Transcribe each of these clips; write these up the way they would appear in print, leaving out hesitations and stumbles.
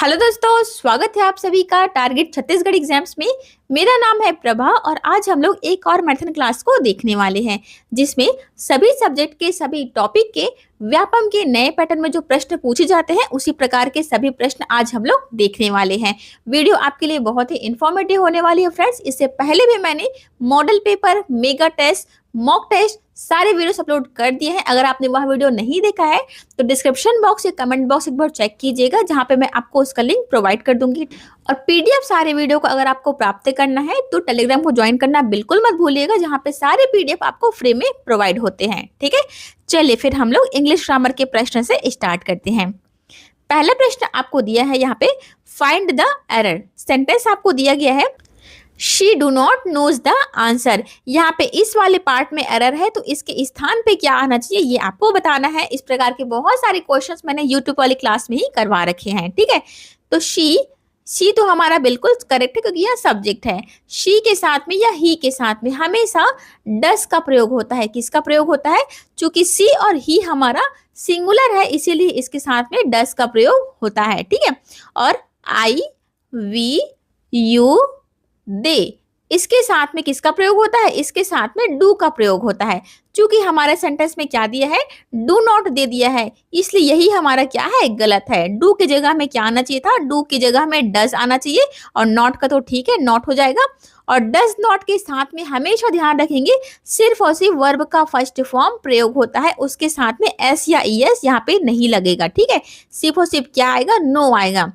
Hello दोस्तों, स्वागत है आप सभी का टारगेट छत्तीसगढ़ एग्जाम्स में। मेरा नाम है प्रभा और आज हम लोग एक और मैथन क्लास को देखने वाले हैं जिसमें सभी सब्जेक्ट के सभी टॉपिक के व्यापम के नए पैटर्न में जो प्रश्न पूछे जाते हैं उसी प्रकार के सभी प्रश्न आज हम लोग देखने वाले हैं। वीडियो आपके लिए बहुत ही इंफॉर्मेटिव होने वाली है फ्रेंड्स। इससे पहले भी मैंने model paper, mega test, mock test सारे वीडियोस अपलोड कर दिए हैं। अगर आपने वह वीडियो नहीं देखा है तो डिस्क्रिप्शन बॉक्स या कमेंट बॉक्स एक बार चेक कीजिएगा, जहां पे मैं आपको उसका लिंक प्रोवाइड कर दूंगी। और पीडीएफ सारे वीडियो को अगर आपको प्राप्त करना है तो टेलीग्राम को ज्वाइन करना बिल्कुल मत भूलिएगा, जहां पे सारे पीडीएफ आपको फ्री में प्रोवाइड होते हैं। ठीक है, चलिए फिर हम लोग इंग्लिश ग्रामर के प्रश्न से स्टार्ट करते हैं। पहला प्रश्न आपको दिया है यहाँ पे, फाइंड द एरर। सेंटेंस आपको दिया गया है she do not knows the answer. यहाँ पे इस वाले पार्ट में एरर है तो इसके स्थान पे क्या आना चाहिए ये आपको बताना है। इस प्रकार के बहुत सारे क्वेश्चंस मैंने यूट्यूब वाली क्लास में ही करवा रखे हैं। ठीक है, तो शी तो हमारा बिल्कुल करेक्ट है क्योंकि यह सब्जेक्ट है। शी के साथ में या ही के साथ में हमेशा डस का प्रयोग होता है। किसका प्रयोग होता है? चूंकि सी और ही हमारा सिंगुलर है इसीलिए इसके साथ में डस का प्रयोग होता है। ठीक है, और आई, वी, यू, दे, इसके साथ में किसका प्रयोग होता है? इसके साथ में डू का प्रयोग होता है। चूंकि हमारे सेंटेंस में क्या दिया है? डू नॉट दे दिया है, इसलिए यही हमारा क्या है? गलत है। डू की जगह में क्या आना चाहिए था? डू की जगह में डज आना चाहिए और नॉट का तो ठीक है, नॉट हो जाएगा। और डज नॉट के साथ में हमेशा ध्यान रखेंगे सिर्फ और सिर्फ वर्ब का फर्स्ट फॉर्म प्रयोग होता है, उसके साथ में एस या ईएस यहाँ पे नहीं लगेगा। ठीक है, सिर्फ और सिर्फ क्या आएगा? नो आएगा।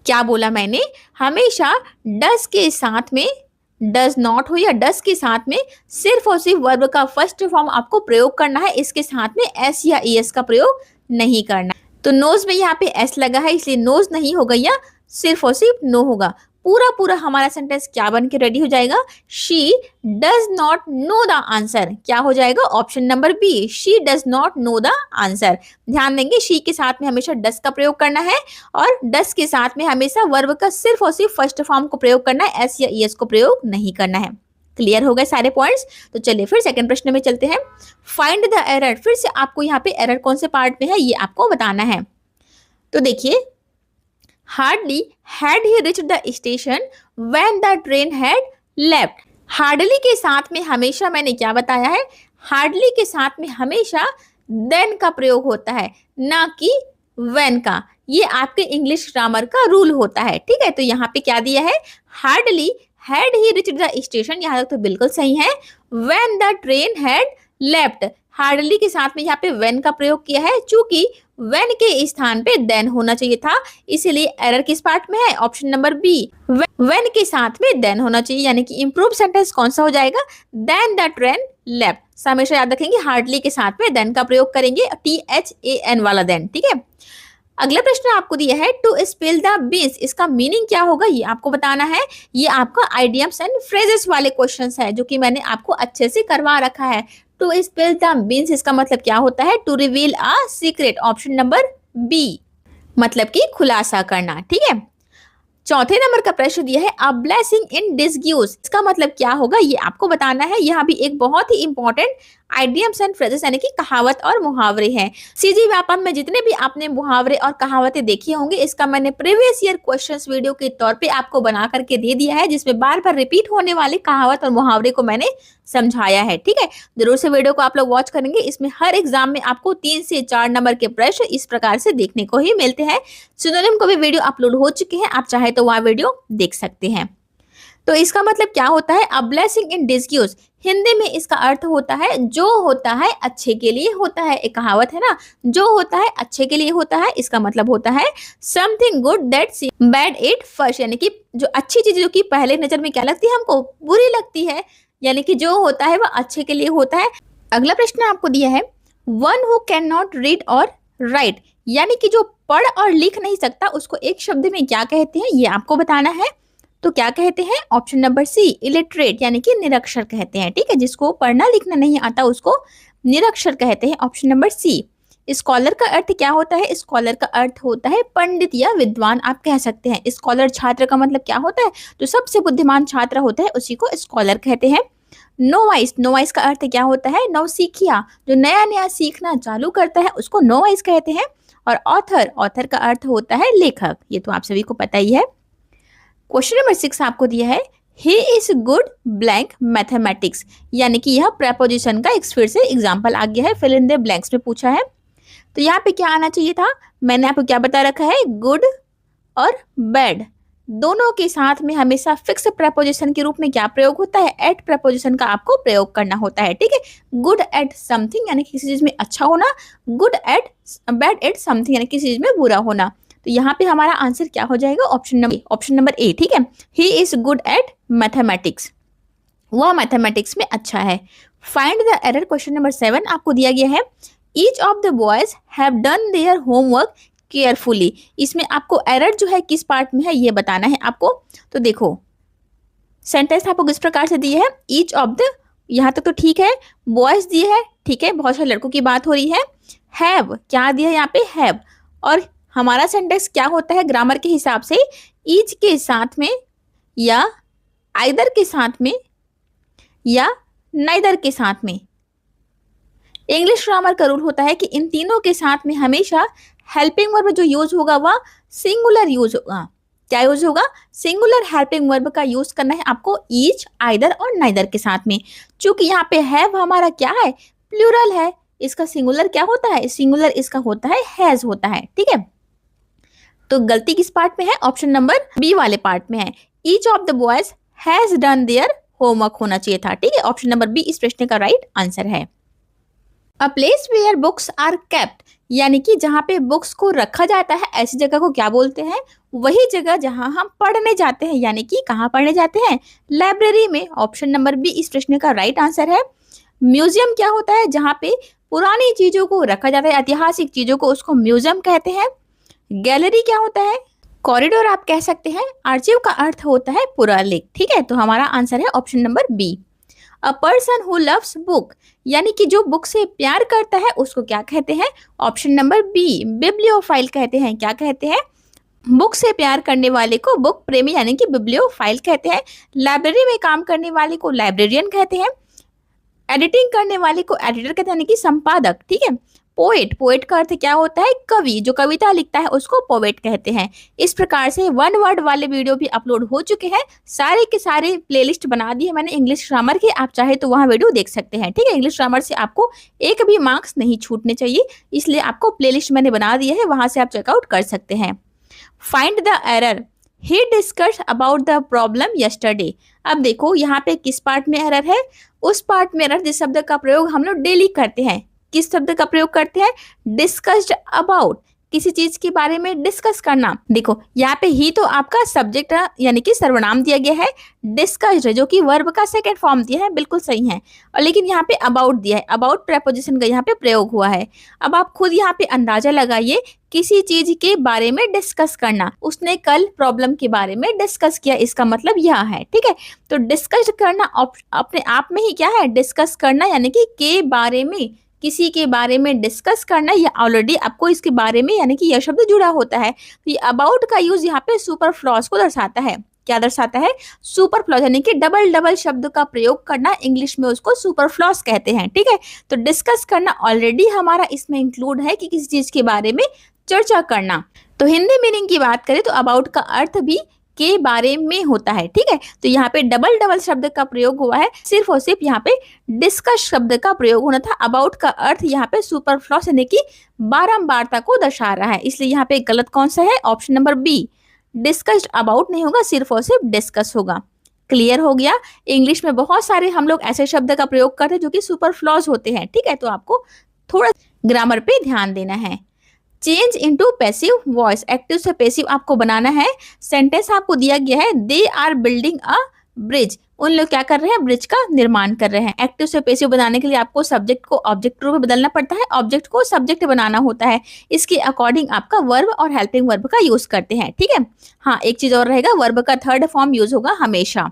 क्या बोला मैंने? हमेशा डस के साथ में, डज नॉट हो या डस के साथ में सिर्फ और सिर्फ वर्ब का फर्स्ट फॉर्म आपको प्रयोग करना है, इसके साथ में एस या ईएस का प्रयोग नहीं करना। तो नोज में यहाँ पे एस लगा है इसलिए नोज नहीं होगा या सिर्फ और सिर्फ नो होगा। पूरा हमारा सेंटेंस क्या बन के रेडी हो जाएगा? She does not know the answer. क्या हो जाएगा? Option number B, she does not know the answer. ध्यान देंगे शी के साथ में हमेशा डस का प्रयोग करना है और डस के साथ में हमेशा वर्ब का सिर्फ और सिर्फ फर्स्ट फॉर्म को प्रयोग करना है, एस या ईएस को प्रयोग नहीं करना है। क्लियर हो गए सारे पॉइंट्स? तो चलिए फिर सेकंड प्रश्न में चलते हैं। Find the error. फिर से आपको यहाँ पे एरर कौन से पार्ट में है ये आपको बताना है। तो देखिए, hardly had he reached the station when the train had left। hardly के साथ में हमेशा मैंने क्या बताया है? hardly के साथ में हमेशा then का प्रयोग होता है, ना कि when का। ये आपके इंग्लिश ग्रामर का रूल होता है। ठीक है, तो यहाँ पे क्या दिया है? hardly had he reached the station, यहाँ तक तो बिल्कुल सही है। when the train had left, hardly के साथ में यहाँ पे when का प्रयोग किया है, चूंकि when के स्थान पे then होना चाहिए था, इसीलिए एरर किस पार्ट में है? ऑप्शन नंबर बी, when के साथ में then होना चाहिए। यानी कि इंप्रूव सेंटेंस कौन सा हो जाएगा? then the train left। हमेशा याद रखेंगे हार्डली के साथ में then का प्रयोग करेंगे, THAN वाला then। ठीक है, अगला प्रश्न आपको दिया है टू स्पेल द बीन्स। इसका मीनिंग क्या होगा ये आपको बताना है। ये आपका आइडियम्स एंड फ्रेजेस वाले क्वेश्चंस है जो कि मैंने आपको अच्छे से करवा रखा है। टू स्पेल द बीन्स इसका मतलब क्या होता है? To reveal a secret. Option number B, मतलब कि खुलासा करना। ठीक है, चौथे नंबर का प्रश्न दिया है अ ब्लेसिंग इन डिसग्यूज। इसका मतलब क्या होगा ये आपको बताना है। यहाँ भी एक बहुत ही इंपॉर्टेंट आइडियम्स एंड फ्रेजेस यानी कि कहावत और मुहावरे हैं। सीजी व्यापम में जितने भी आपने मुहावरे और कहावतें देखी होंगे, इसका मैंने प्रीवियस ईयर क्वेश्चंस वीडियो के तौर पे आपको बना करके दे दिया है, जिसमें बार बार रिपीट होने वाले कहावत और मुहावरे को मैंने समझाया है। ठीक है, जरूर से वीडियो को आप लोग वॉच करेंगे। इसमें हर एग्जाम में आपको 3 से 4 नंबर के प्रश्न इस प्रकार से देखने को ही मिलते हैं। सिनोनिम को भी वीडियो अपलोड हो चुके हैं, आप चाहे तो वह वीडियो देख सकते हैं। तो इसका मतलब क्या होता है? अ ब्लेसिंग इन डिसग्यूज, हिंदी में इसका अर्थ होता है जो होता है अच्छे के लिए होता है। एक कहावत है ना, जो होता है अच्छे के लिए होता है। इसका मतलब होता है something good that seems bad at first, यानी कि जो अच्छी चीज जो कि पहले नजर में क्या लगती है हमको? बुरी लगती है, यानी कि जो होता है वह अच्छे के लिए होता है। अगला प्रश्न आपको दिया है one who can not read और राइट, यानी कि जो पढ़ और लिख नहीं सकता उसको एक शब्द में क्या कहते हैं ये आपको बताना है। तो क्या कहते हैं? ऑप्शन नंबर सी, इलिटरेट, यानी कि निरक्षर कहते हैं। ठीक है, जिसको पढ़ना लिखना नहीं आता उसको निरक्षर कहते हैं। ऑप्शन नंबर सी। स्कॉलर का अर्थ क्या होता है? स्कॉलर का अर्थ होता है पंडित या विद्वान, आप कह सकते हैं। स्कॉलर छात्र का मतलब क्या होता है? जो सबसे बुद्धिमान छात्र होता है उसी को स्कॉलर कहते हैं। नोवाइस, नोवाइस का अर्थ क्या होता है? नवसिखिया, जो नया नया सीखना चालू करता है उसको नोवाइस कहते हैं। और ऑथर, ऑथर का अर्थ होता है लेखक, ये तो आप सभी को पता ही है। क्वेश्चन नंबर 6 आपको दिया है he is good blank mathematics, यानी कि यह प्रेपोजिशन का एक फिर से एग्जाम्पल आ गया है, फिल इन द ब्लैंक्स में पूछा है। तो यहाँ पे क्या आना चाहिए था, मैंने आपको क्या बता रखा है, गुड और बैड दोनों के साथ में हमेशा फिक्स प्रेपोजिशन के रूप में क्या प्रयोग होता है, एट प्रेपोजिशन का आपको प्रयोग करना होता है, ठीक है। गुड एट समथिंग यानी किसी चीज में अच्छा होना, good at bad at something यानी किसी चीज में बुरा होना। तो यहाँ पे हमारा आंसर क्या हो जाएगा, ऑप्शन नंबर ए, ठीक है। He is good at mathematics, वह मैथमेटिक्स में अच्छा है। Find the error, question number 7 आपको दिया गया है each of the boys have done their homework carefully, इसमें आपको एरर जो है किस पार्ट में है ये बताना है आपको। तो देखो सेंटेंस आपको किस प्रकार से दी है, ईच ऑफ द, यहाँ तक तो ठीक है, बॉयज दिए है, ठीक है, बहुत सारे लड़कों की बात हो रही है। हैव क्या दिया है यहाँ पे, हैव, और हमारा सेंटेंस क्या होता है ग्रामर के हिसाब से, ईच के साथ में या आइदर के साथ में या नाइदर के साथ में। इंग्लिश ग्रामर का रूल होता है कि इन तीनों के साथ में हमेशा हेल्पिंग वर्ब जो यूज होगा वह सिंगुलर यूज होगा। क्या यूज होगा, सिंगुलर हेल्पिंग वर्ब का यूज करना है आपको ईच, आइदर और नाइदर के साथ में। चूंकि यहाँ पे हैव हमारा क्या है, प्लूरल है, इसका सिंगुलर क्या होता है, सिंगुलर इसका होता है हैज होता है, ठीक है। तो गलती किस पार्ट में है, ऑप्शन नंबर बी वाले पार्ट में है, each of the boys has done their homework होना चाहिए था, ठीक है। ऑप्शन नंबर बी इस प्रश्न का राइट आंसर है। A place where books are kept, यानी कि जहाँ पे बुक्स को रखा जाता है ऐसी जगह को क्या बोलते हैं, वही जगह जहाँ हम पढ़ने जाते हैं, यानी कि कहाँ पढ़ने जाते हैं, लाइब्रेरी में। ऑप्शन नंबर बी इस प्रश्न का राइट आंसर है। म्यूजियम क्या होता है, जहाँ पे पुरानी चीजों को रखा जाता है, ऐतिहासिक चीजों को, उसको म्यूजियम कहते हैं। गैलरी क्या होता है, कॉरिडोर आप कह सकते हैं। आर्चिव का अर्थ होता है पुरालेख, ठीक है। तो हमारा आंसर है option number B. A person who loves book, यानी कि जो बुक से प्यार करता है उसको क्या कहते हैं, ऑप्शन नंबर बी, बिब्लियोफाइल कहते हैं। क्या कहते हैं, बुक से प्यार करने वाले को बुक प्रेमी यानी कि बिब्लियोफाइल कहते हैं। लाइब्रेरी में काम करने वाले को लाइब्रेरियन कहते हैं। एडिटिंग करने वाले को एडिटर कहते हैं यानी कि संपादक, ठीक है। पोएट, पोएट का अर्थ क्या होता है, कवि, जो कविता लिखता है उसको पोएट कहते हैं। इस प्रकार से वन वर्ड वाले वीडियो भी अपलोड हो चुके हैं, सारे के सारे प्लेलिस्ट बना दी है मैंने इंग्लिश ग्रामर के, आप चाहे तो वहाँ वीडियो देख सकते हैं, ठीक है। इंग्लिश ग्रामर से आपको एक भी मार्क्स नहीं छूटने चाहिए, इसलिए आपको प्लेलिस्ट मैंने बना दिया है, वहां से आप चेकआउट कर सकते हैं। Find the error, he discuss about the problem yesterday. अब देखो यहाँ पे किस पार्ट में एरर है, उस पार्ट में एरर जिस शब्द का प्रयोग हम लोग डेली करते हैं। किस शब्द का प्रयोग करते हैं, डिस्कस्ड अबाउट, किसी चीज के बारे में डिस्कस करना। देखो यहाँ पे ही तो आपका सब्जेक्ट यानी कि सर्वनाम दिया गया है, डिस्कस्ड जो कि वर्ब का सेकंड फॉर्म दिया है, बिल्कुल सही है। और लेकिन यहाँ पे अबाउट दिया है, अबाउट प्रेपोजिशन का यहाँ पे प्रयोग हुआ है। अब आप खुद यहाँ पे अंदाजा लगाइए, किसी चीज के बारे में डिस्कस करना, उसने कल प्रॉब्लम के बारे में डिस्कस किया, इसका मतलब यह है, ठीक है। तो डिस्कस करना अपने आप में ही क्या है, डिस्कस करना यानी कि के बारे में, किसी के बारे में डिस्कस करना, या ऑलरेडी आपको इसके बारे में यानी कि यह शब्द जुड़ा होता है। तो ये अबाउट का यूज यहाँ पे सुपरफ्लॉज को दर्शाता है। क्या दर्शाता है, सुपरफ्लॉज यानी कि डबल डबल शब्द का प्रयोग करना, इंग्लिश में उसको सुपरफ्लॉज कहते हैं, ठीक है। तो डिस्कस करना ऑलरेडी हमारा इसमें इंक्लूड है कि किसी चीज के बारे में चर्चा करना। तो हिंदी मीनिंग की बात करें तो अबाउट का अर्थ भी के बारे में होता है, ठीक है। तो यहाँ पे डबल डबल शब्द का प्रयोग हुआ है, सिर्फ और सिर्फ यहाँ पे डिस्कस शब्द का प्रयोग होना था। अबाउट का अर्थ यहाँ पे सुपरफ्लॉस यानी कि बारंबारता को दर्शा रहा है, इसलिए यहाँ पे गलत कौन सा है, option number B, discussed about नहीं होगा, सिर्फ और सिर्फ डिस्कस होगा। क्लियर हो गया। इंग्लिश में बहुत सारे हम लोग ऐसे शब्द का प्रयोग करते हैं जो कि सुपरफ्लॉज होते हैं, ठीक है। तो आपको थोड़ा ग्रामर पे ध्यान देना है। Change into passive voice, active से पैसिव आपको बनाना है। सेंटेंस आपको दिया गया है, they are building a bridge, उन लोग क्या कर रहे हैं, ब्रिज का निर्माण कर रहे हैं। एक्टिव से पैसिव बनाने के लिए आपको सब्जेक्ट को ऑब्जेक्ट रूप में बदलना पड़ता है, ऑब्जेक्ट को सब्जेक्ट बनाना होता है। इसके अकॉर्डिंग आपका वर्ब और हेल्पिंग वर्ब का यूज करते हैं, ठीक है। हाँ, एक चीज और रहेगा, वर्ब का थर्ड फॉर्म यूज होगा हमेशा।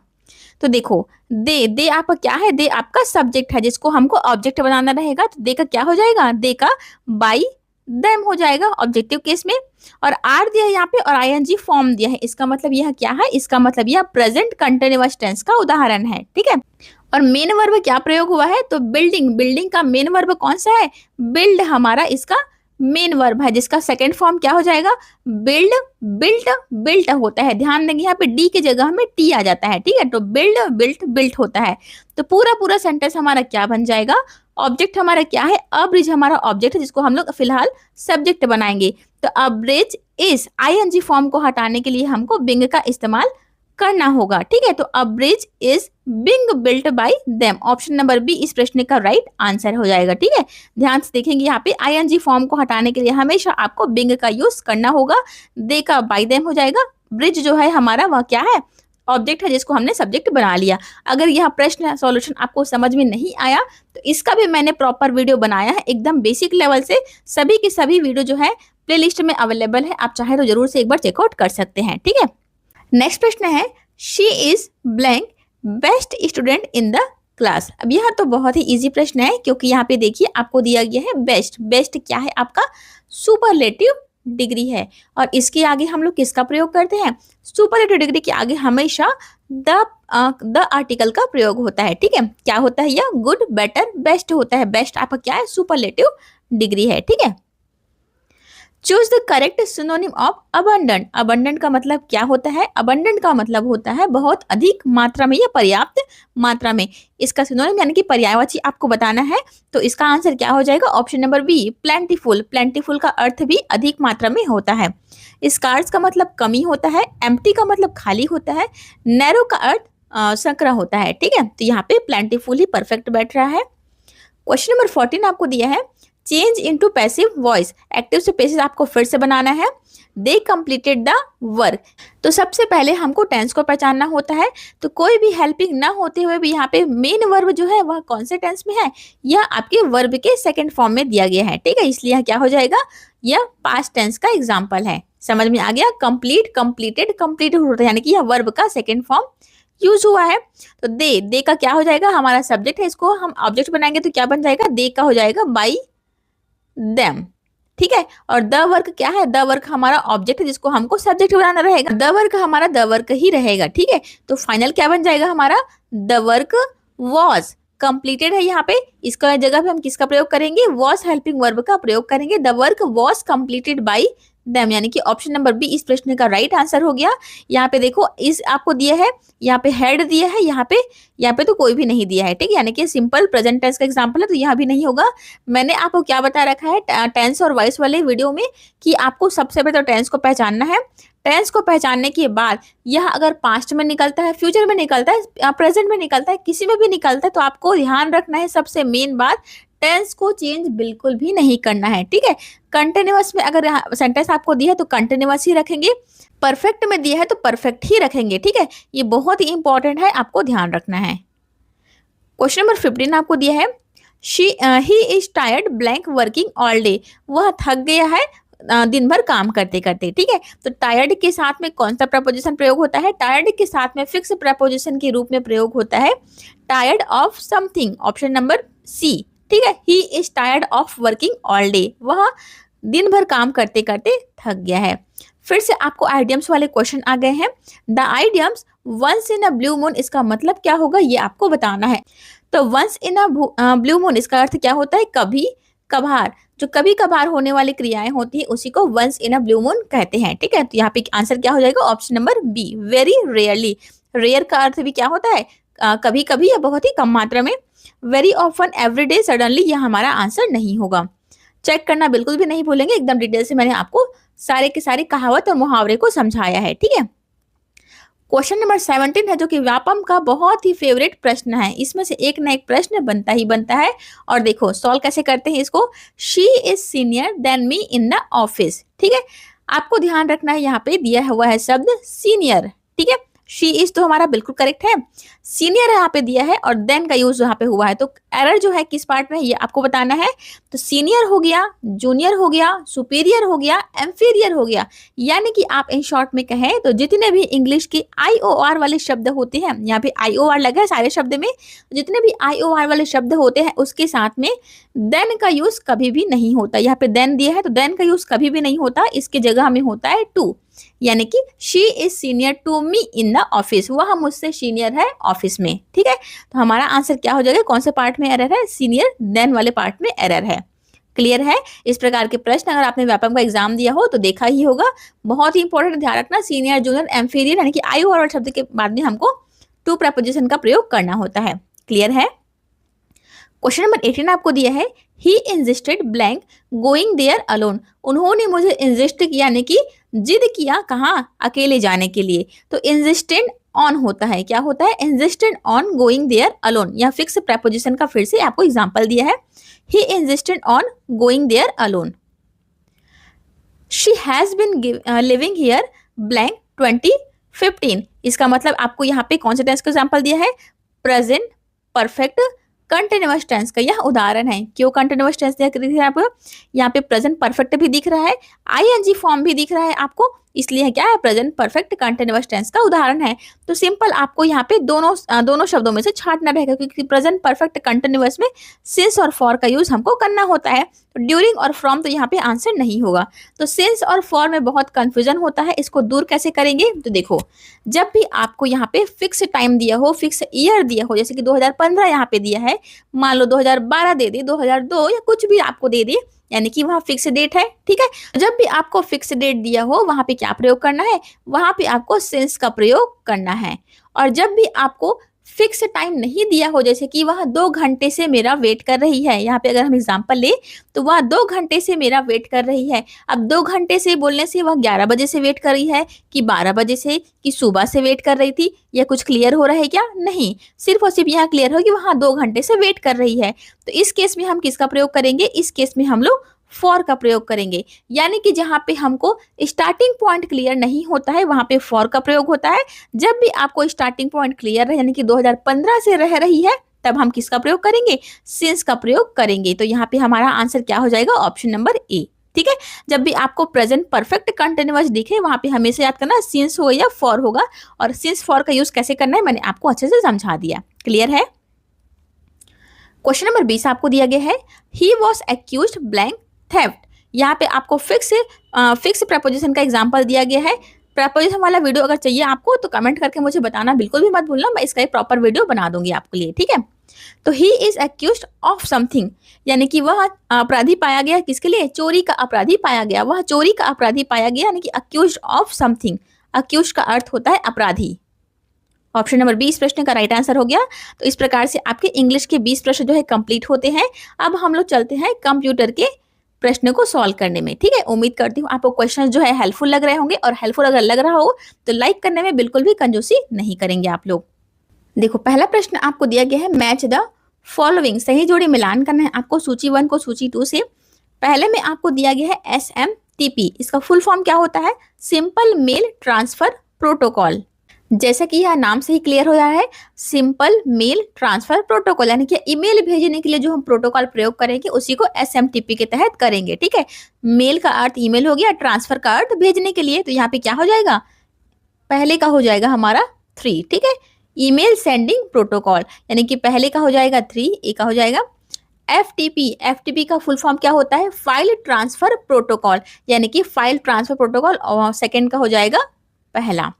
तो देखो दे आपका क्या है, दे आपका सब्जेक्ट है जिसको हमको ऑब्जेक्ट बनाना रहेगा। तो दे का क्या हो जाएगा, दे का बाई देम हो जाएगा ऑब्जेक्टिव केस में। और आर दिया है यहाँ पे और आईएनजी फॉर्म दिया है, इसका मतलब यह क्या है, इसका मतलब यह प्रेजेंट कंटिन्यूअस टेंस का उदाहरण है, ठीक है। और मेन वर्ब क्या प्रयोग हुआ है, तो बिल्डिंग, बिल्डिंग का मेन वर्ब कौन सा है, बिल्ड हमारा इसका मेन वर्ब है जिसका सेकंड फॉर्म क्या हो जाएगा, बिल्ड, बिल्ट, बिल्ट होता है। ध्यान देंगे यहाँ पे डी की जगह हमें टी आ जाता है, ठीक है। तो बिल्ड, बिल्ट, बिल्ट होता है। तो पूरा पूरा सेंटेंस हमारा क्या बन जाएगा, ऑब्जेक्ट हमारा क्या है, अ ब्रिज हमारा ऑब्जेक्ट है जिसको हम लोग फिलहाल सब्जेक्ट बनाएंगे। तो a bridge is, ING form को हटाने के लिए हमको बिंग का इस्तेमाल करना होगा, ठीक है। तो a bridge is being built by them, option number B इस प्रश्न का राइट आंसर हो जाएगा, ठीक है। ध्यान से देखेंगे यहाँ पे आईएनजी फॉर्म को हटाने के लिए हमेशा आपको बिंग का यूज करना होगा, दे का बाय देम हो जाएगा। ब्रिज जो है हमारा वह क्या है, ऑब्जेक्ट है जिसको हमने सब्जेक्ट बना लिया। अगर यह प्रश्न सॉल्यूशन आपको समझ में नहीं आया तो इसका भी मैंने प्रॉपर वीडियो बनाया है, एकदम बेसिक लेवल से। सभी के सभी वीडियो जो है प्लेलिस्ट में अवेलेबल है, आप चाहे तो जरूर से एक बार चेकआउट कर सकते हैं, ठीक है। नेक्स्ट प्रश्न है, she is blank best student in the class. अब यह तो बहुत ही इजी प्रश्न है क्योंकि यहाँ पे देखिए आपको दिया गया है बेस्ट। बेस्ट क्या है, आपका सुपरलेटिव डिग्री है और इसके आगे हम लोग किसका प्रयोग करते हैं, सुपरलेटिव डिग्री के आगे हमेशा द आर्टिकल का प्रयोग होता है, ठीक है। क्या होता है यह, गुड, बेटर, बेस्ट होता है। बेस्ट आपका क्या है, सुपरलेटिव डिग्री है, ठीक है। Choose the correct synonym of abundant. Abundant का मतलब क्या होता है, अबंडेंट का मतलब होता है बहुत अधिक मात्रा में या पर्याप्त मात्रा में। इसका सिनोनिम यानी कि पर्यायवाची आपको बताना है। तो इसका आंसर क्या हो जाएगा, option number B plentiful. Plentiful का अर्थ भी अधिक मात्रा में होता है। स्कार्स का मतलब कमी होता है, एम्प्टी का मतलब खाली होता है, नैरो का अर्थ संकरा होता है, ठीक है। तो यहाँ पे प्लेंटीफुल ही परफेक्ट बैठ रहा है। क्वेश्चन नंबर 14 आपको दिया है, change into passive voice. Active से पैसिव आपको फिर से बनाना है। दे कंप्लीटेड द वर्क। तो सबसे पहले हमको टेंस को पहचानना होता है। तो कोई भी हेल्पिंग ना होते हुए भी यहाँ पे मेन वर्ब जो है वह कौन से टेंस में है, यह आपके वर्ब के सेकंड फॉर्म में दिया गया है, ठीक है। इसलिए यह क्या हो जाएगा, यह पास्ट टेंस का एग्जाम्पल है। समझ में आ गया, कंप्लीट, कंप्लीटेड, कंप्लीट होता है यानी कि यह वर्ब का सेकेंड फॉर्म यूज हुआ है। तो दे का क्या हो जाएगा, हमारा सब्जेक्ट है, इसको हम ऑब्जेक्ट बनाएंगे तो क्या बन जाएगा, दे का हो जाएगा बाई देम, ठीक है। और द वर्क क्या है, द वर्क हमारा ऑब्जेक्ट है जिसको हमको सब्जेक्ट बनाना रहेगा। द वर्क हमारा द वर्क ही रहेगा, ठीक है। तो फाइनल क्या बन जाएगा हमारा, द वर्क वॉज कंप्लीटेड है। यहाँ पे इसका जगह पे हम किसका प्रयोग करेंगे, वॉज हेल्पिंग वर्ब का प्रयोग करेंगे। The work was completed by them, यानी कि ऑप्शन नंबर बी इस प्रश्न का राइट आंसर हो गया। यहाँ पे देखो इस आपको दिया है, यहाँ पे हेड दिया है, यहाँ पे तो कोई भी नहीं दिया है, ठीक है। यानी कि सिंपल प्रेजेंट टेंस का एग्जांपल है तो यहाँ भी नहीं होगा। मैंने आपको क्या बता रखा है टेंस और वॉइस वाले वीडियो में कि आपको सबसे पहले तो टेंस को पहचानना है। टेंस को पहचानने के बाद यह अगर पास्ट में निकलता है, फ्यूचर में निकलता है, प्रेजेंट में निकलता है, किसी में भी निकलता है, तो आपको ध्यान रखना है सबसे मेन बात, टेंस को चेंज बिल्कुल भी नहीं करना है, ठीक है। कंटिन्यूअस में अगर सेंटेंस आपको दिया है तो कंटिन्यूअस ही रखेंगे, परफेक्ट में दिया है तो परफेक्ट ही रखेंगे, ठीक है। ये बहुत ही इंपॉर्टेंट है, आपको ध्यान रखना है। क्वेश्चन नंबर 15 आपको दिया है, he is tired blank working all day. वह थक गया है दिन भर काम करते करते, ठीक है। तो टायर्ड के साथ में कौन सा प्रपोजिशन प्रयोग होता है, टायर्ड के साथ में फिक्स प्रपोजिशन के रूप में प्रयोग होता है tired of something, option number C, ठीक है। He is tired of working all day, वह दिन भर काम करते करते थक गया है। फिर से आपको आइडियम्स वाले क्वेश्चन आ गए हैं। The idioms once in a blue moon, इसका मतलब क्या होगा ये आपको बताना है। तो once in a blue moon इसका अर्थ क्या होता है, कभी कभार, जो कभी कभार होने वाली क्रियाएं होती है उसी को once in a blue moon कहते हैं, ठीक है। तो यहाँ पे आंसर क्या हो जाएगा, option number B very rarely. Rare का अर्थ भी क्या होता है, कभी कभी या बहुत ही कम मात्रा में। वेरी ऑफन, एवरीडे, सडनली, यह हमारा आंसर नहीं होगा। चेक करना बिल्कुल भी नहीं भूलेंगे, एकदम डिटेल से मैंने आपको सारे के सारे कहावत और मुहावरे को समझाया है, ठीक है। क्वेश्चन नंबर 17 है जो कि व्यापम का बहुत ही फेवरेट प्रश्न है। इसमें से एक ना एक प्रश्न बनता ही बनता है। और देखो सॉल्व कैसे करते हैं इसको, she is senior than me in the office, ठीक है। आपको ध्यान रखना है यहाँ पे दिया हुआ है शब्द सीनियर, ठीक है। शी इज तो हमारा बिल्कुल करेक्ट है, सीनियर यहाँ पे दिया है और देन का यूज यहाँ पे हुआ है, तो एरर जो है किस पार्ट में ये आपको बताना है। तो सीनियर हो गया, जूनियर हो गया, सुपीरियर हो गया, एम्फीरियर हो गया। यानी कि आप इन शॉर्ट में कहें तो जितने भी इंग्लिश के IOR वाले शब्द होते हैं, यहाँ पे IOR लगा है सारे शब्द में, जितने भी IOR वाले शब्द होते हैं उसके साथ में देन का यूज कभी भी नहीं होता। यहाँ पे देन दिया है तो देन का यूज कभी भी नहीं होता, इसके जगह हमें होता है टू। यानी कि she is senior to me in the office, वह मुझसे सीनियर है ऑफिस में, ठीक है। तो हमारा आंसर क्या हो जाएगा, कौन से पार्ट में एरर है, सीनियर देन वाले पार्ट में एरर है। क्लियर है? इस प्रकार के प्रश्न अगर आपने व्यापम का एग्जाम दिया हो तो देखा ही होगा। बहुत ही इंपॉर्टेंट, ध्यान रखना, सीनियर जूनियर एम्फीरियर यानी कि आयु और शब्द के बाद में हमको टू प्रपोजिशन का प्रयोग करना होता है। क्लियर है? क्वेश्चन नंबर 18 आपको दिया है, he इंजिस्टेड blank going there alone. उन्होंने मुझे इंजिस्ट किया यानी कि जिद किया, कहाँ, अकेले जाने के लिए। तो इंजिस्टेड ऑन होता है, क्या होता है, insisted on going there alone. यह फिक्स प्रेपोजिशन का फिर से आपको एग्जांपल दिया है, he insisted on going there alone. She has been living here blank 2015। इसका मतलब आपको यहाँ पे कौन से टेंस का एग्जांपल दिया है, प्रेजेंट परफेक्ट कंटिन्यूअस टेंस का यह उदाहरण है। क्यों कंटिन्यूअस टेंस दिख रही है आपको, यहाँ पे प्रेजेंट परफेक्ट भी दिख रहा है, आईएनजी फॉर्म भी दिख रहा है आपको, इसलिए क्या है, प्रेजेंट परफेक्ट कंटिन्यूअस टेंस का उदाहरण है। तो सिंपल आपको यहाँ पे दोनों शब्दों में से छांटना रहेगा, क्योंकि प्रेजेंट परफेक्ट कंटिन्यूअस में सिंस और फॉर का यूज हमको करना होता है। तो ड्यूरिंग और फ्रॉम तो यहाँ पे आंसर नहीं होगा। तो सिंस और फॉर में बहुत कंफ्यूजन होता है, इसको दूर कैसे करेंगे, तो देखो, जब भी आपको यहाँ पे फिक्स टाइम दिया हो, फिक्स ईयर दिया हो, जैसे कि 2015 यहाँ पे दिया है, मान लो 2012 दे दे, 2002 या कुछ भी आपको दे दे, यानी कि वहां फिक्स डेट है, ठीक है। जब भी आपको फिक्स डेट दिया हो वहां पे क्या प्रयोग करना है, वहां पे आपको सिंस का प्रयोग करना है। और जब भी आपको फिक्स टाइम नहीं दिया हो, जैसे कि वह 2 घंटे से मेरा वेट कर रही है, यहाँ पे अगर हम एग्जांपल ले तो वह 2 घंटे से मेरा वेट कर रही है। अब 2 घंटे से बोलने से वह 11 बजे से वेट कर रही है कि 12 बजे से कि सुबह से वेट कर रही थी, यह कुछ क्लियर हो रहा है क्या, नहीं, सिर्फ और सिर्फ यहाँ क्लियर हो कि वहाँ 2 घंटे से वेट कर रही है। तो इस केस में हम किसका प्रयोग करेंगे, इस केस में हम लोग फॉर का प्रयोग करेंगे। यानी कि जहां पे हमको स्टार्टिंग पॉइंट क्लियर नहीं होता है वहां पे फॉर का प्रयोग होता है। जब भी आपको स्टार्टिंग पॉइंट क्लियर है, यानी कि 2015 से रह रही है, तब हम किसका प्रयोग करेंगे, सिंस का प्रयोग करेंगे। तो यहाँ पे हमारा आंसर क्या हो जाएगा, ऑप्शन नंबर ए, ठीक है। जब भी आपको प्रेजेंट परफेक्ट कंटिन्यूअस दिखे वहां पे हमेशा याद करना सिंस होगा या फॉर होगा, और सिंस फॉर का यूज कैसे करना है मैंने आपको अच्छे से समझा दिया। क्लियर है? क्वेश्चन नंबर 20 आपको दिया गया है, he was accused blank theft. यहाँ पे आपको फिक्स प्रपोजिशन का एग्जांपल दिया गया है। प्रपोजिशन वाला वीडियो अगर चाहिए आपको तो कमेंट करके मुझे बताना बिल्कुल भी मत भूलना, मैं इसका एक प्रॉपर वीडियो बना दूंगी आपके लिए, ठीक है। तो he is accused of something, यानी कि वह अपराधी पाया गया, किसके लिए, चोरी का अपराधी पाया गया, वह चोरी का अपराधी पाया गया, यानी कि एक्यूज्ड ऑफ समथिंग। एक्यूज्ड का अर्थ होता है अपराधी। ऑप्शन नंबर 20 प्रश्न का राइट आंसर हो गया। तो इस प्रकार से आपके इंग्लिश के 20 प्रश्न जो है कंप्लीट होते हैं। अब हम लोग चलते हैं कंप्यूटर के प्रश्न को सॉल्व करने में, ठीक है। उम्मीद करती हूँ आपको क्वेश्चन जो है हेल्पफुल लग रहे होंगे, और हेल्पफुल अगर लग रहा हो तो लाइक करने में बिल्कुल भी कंजूसी नहीं करेंगे आप लोग। देखो, पहला प्रश्न आपको दिया गया है, मैच द फॉलोइंग, सही जोड़ी मिलान करना है आपको सूची 1 को सूची 2 से। पहले में आपको दिया गया है SMTP, इसका फुल फॉर्म क्या होता है, सिंपल मेल ट्रांसफर प्रोटोकॉल। जैसा कि यह नाम से ही क्लियर हो रहा है, सिंपल मेल ट्रांसफर प्रोटोकॉल, यानी कि ईमेल भेजने के लिए जो हम प्रोटोकॉल प्रयोग करेंगे उसी को SMTP के तहत करेंगे, ठीक है। मेल का अर्थ ईमेल हो गया, ट्रांसफर का अर्थ भेजने के लिए, तो यहाँ पे क्या हो जाएगा, पहले का हो जाएगा हमारा 3, ठीक है। ईमेल सेंडिंग प्रोटोकॉल, यानी कि पहले का हो जाएगा 3, ए का हो जाएगा। FTP का फुल फॉर्म क्या होता है, फाइल ट्रांसफर प्रोटोकॉल, यानी कि फाइल ट्रांसफर प्रोटोकॉल, और सेकेंड का हो जाएगा पहला।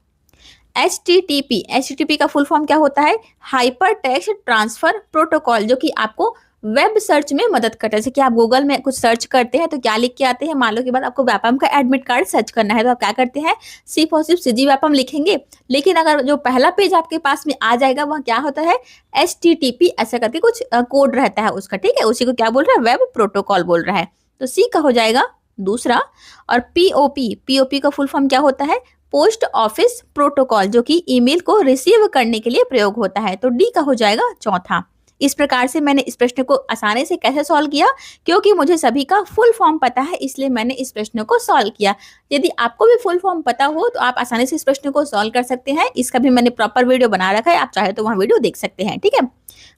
HTTP का फुल फॉर्म क्या होता है, हाइपर टेक्स्ट ट्रांसफर प्रोटोकॉल, जो कि आपको वेब सर्च में मदद करता है। जैसे कि आप गूगल में कुछ सर्च करते हैं तो क्या लिख के आते हैं, मान लो के बाद आपको व्यापम का एडमिट कार्ड सर्च करना है तो आप क्या करते हैं, सिर्फ और सिर्फ CG व्यापम लिखेंगे। लेकिन अगर जो पहला पेज आपके पास में आ जाएगा वह क्या होता है, HTTP ऐसा करके कुछ कोड रहता है उसका, ठीक है, उसी को क्या बोल रहा है, वेब प्रोटोकॉल बोल रहा है। तो C का हो जाएगा दूसरा। और POP का फुल फॉर्म क्या होता है, पोस्ट ऑफिस प्रोटोकॉल, जो कि ईमेल को रिसीव करने के लिए प्रयोग होता है। तो D का हो जाएगा चौथा। इस प्रकार से मैंने इस प्रश्न को आसानी से कैसे सॉल्व किया, क्योंकि मुझे सभी का फुल फॉर्म पता है, इसलिए मैंने इस प्रश्न को सॉल्व किया। यदि आपको भी फुल फॉर्म पता हो तो आप आसानी से इस प्रश्न को सॉल्व कर सकते हैं। इसका भी मैंने प्रॉपर वीडियो बना रखा है, आप चाहे तो वहाँ वीडियो देख सकते हैं, ठीक है।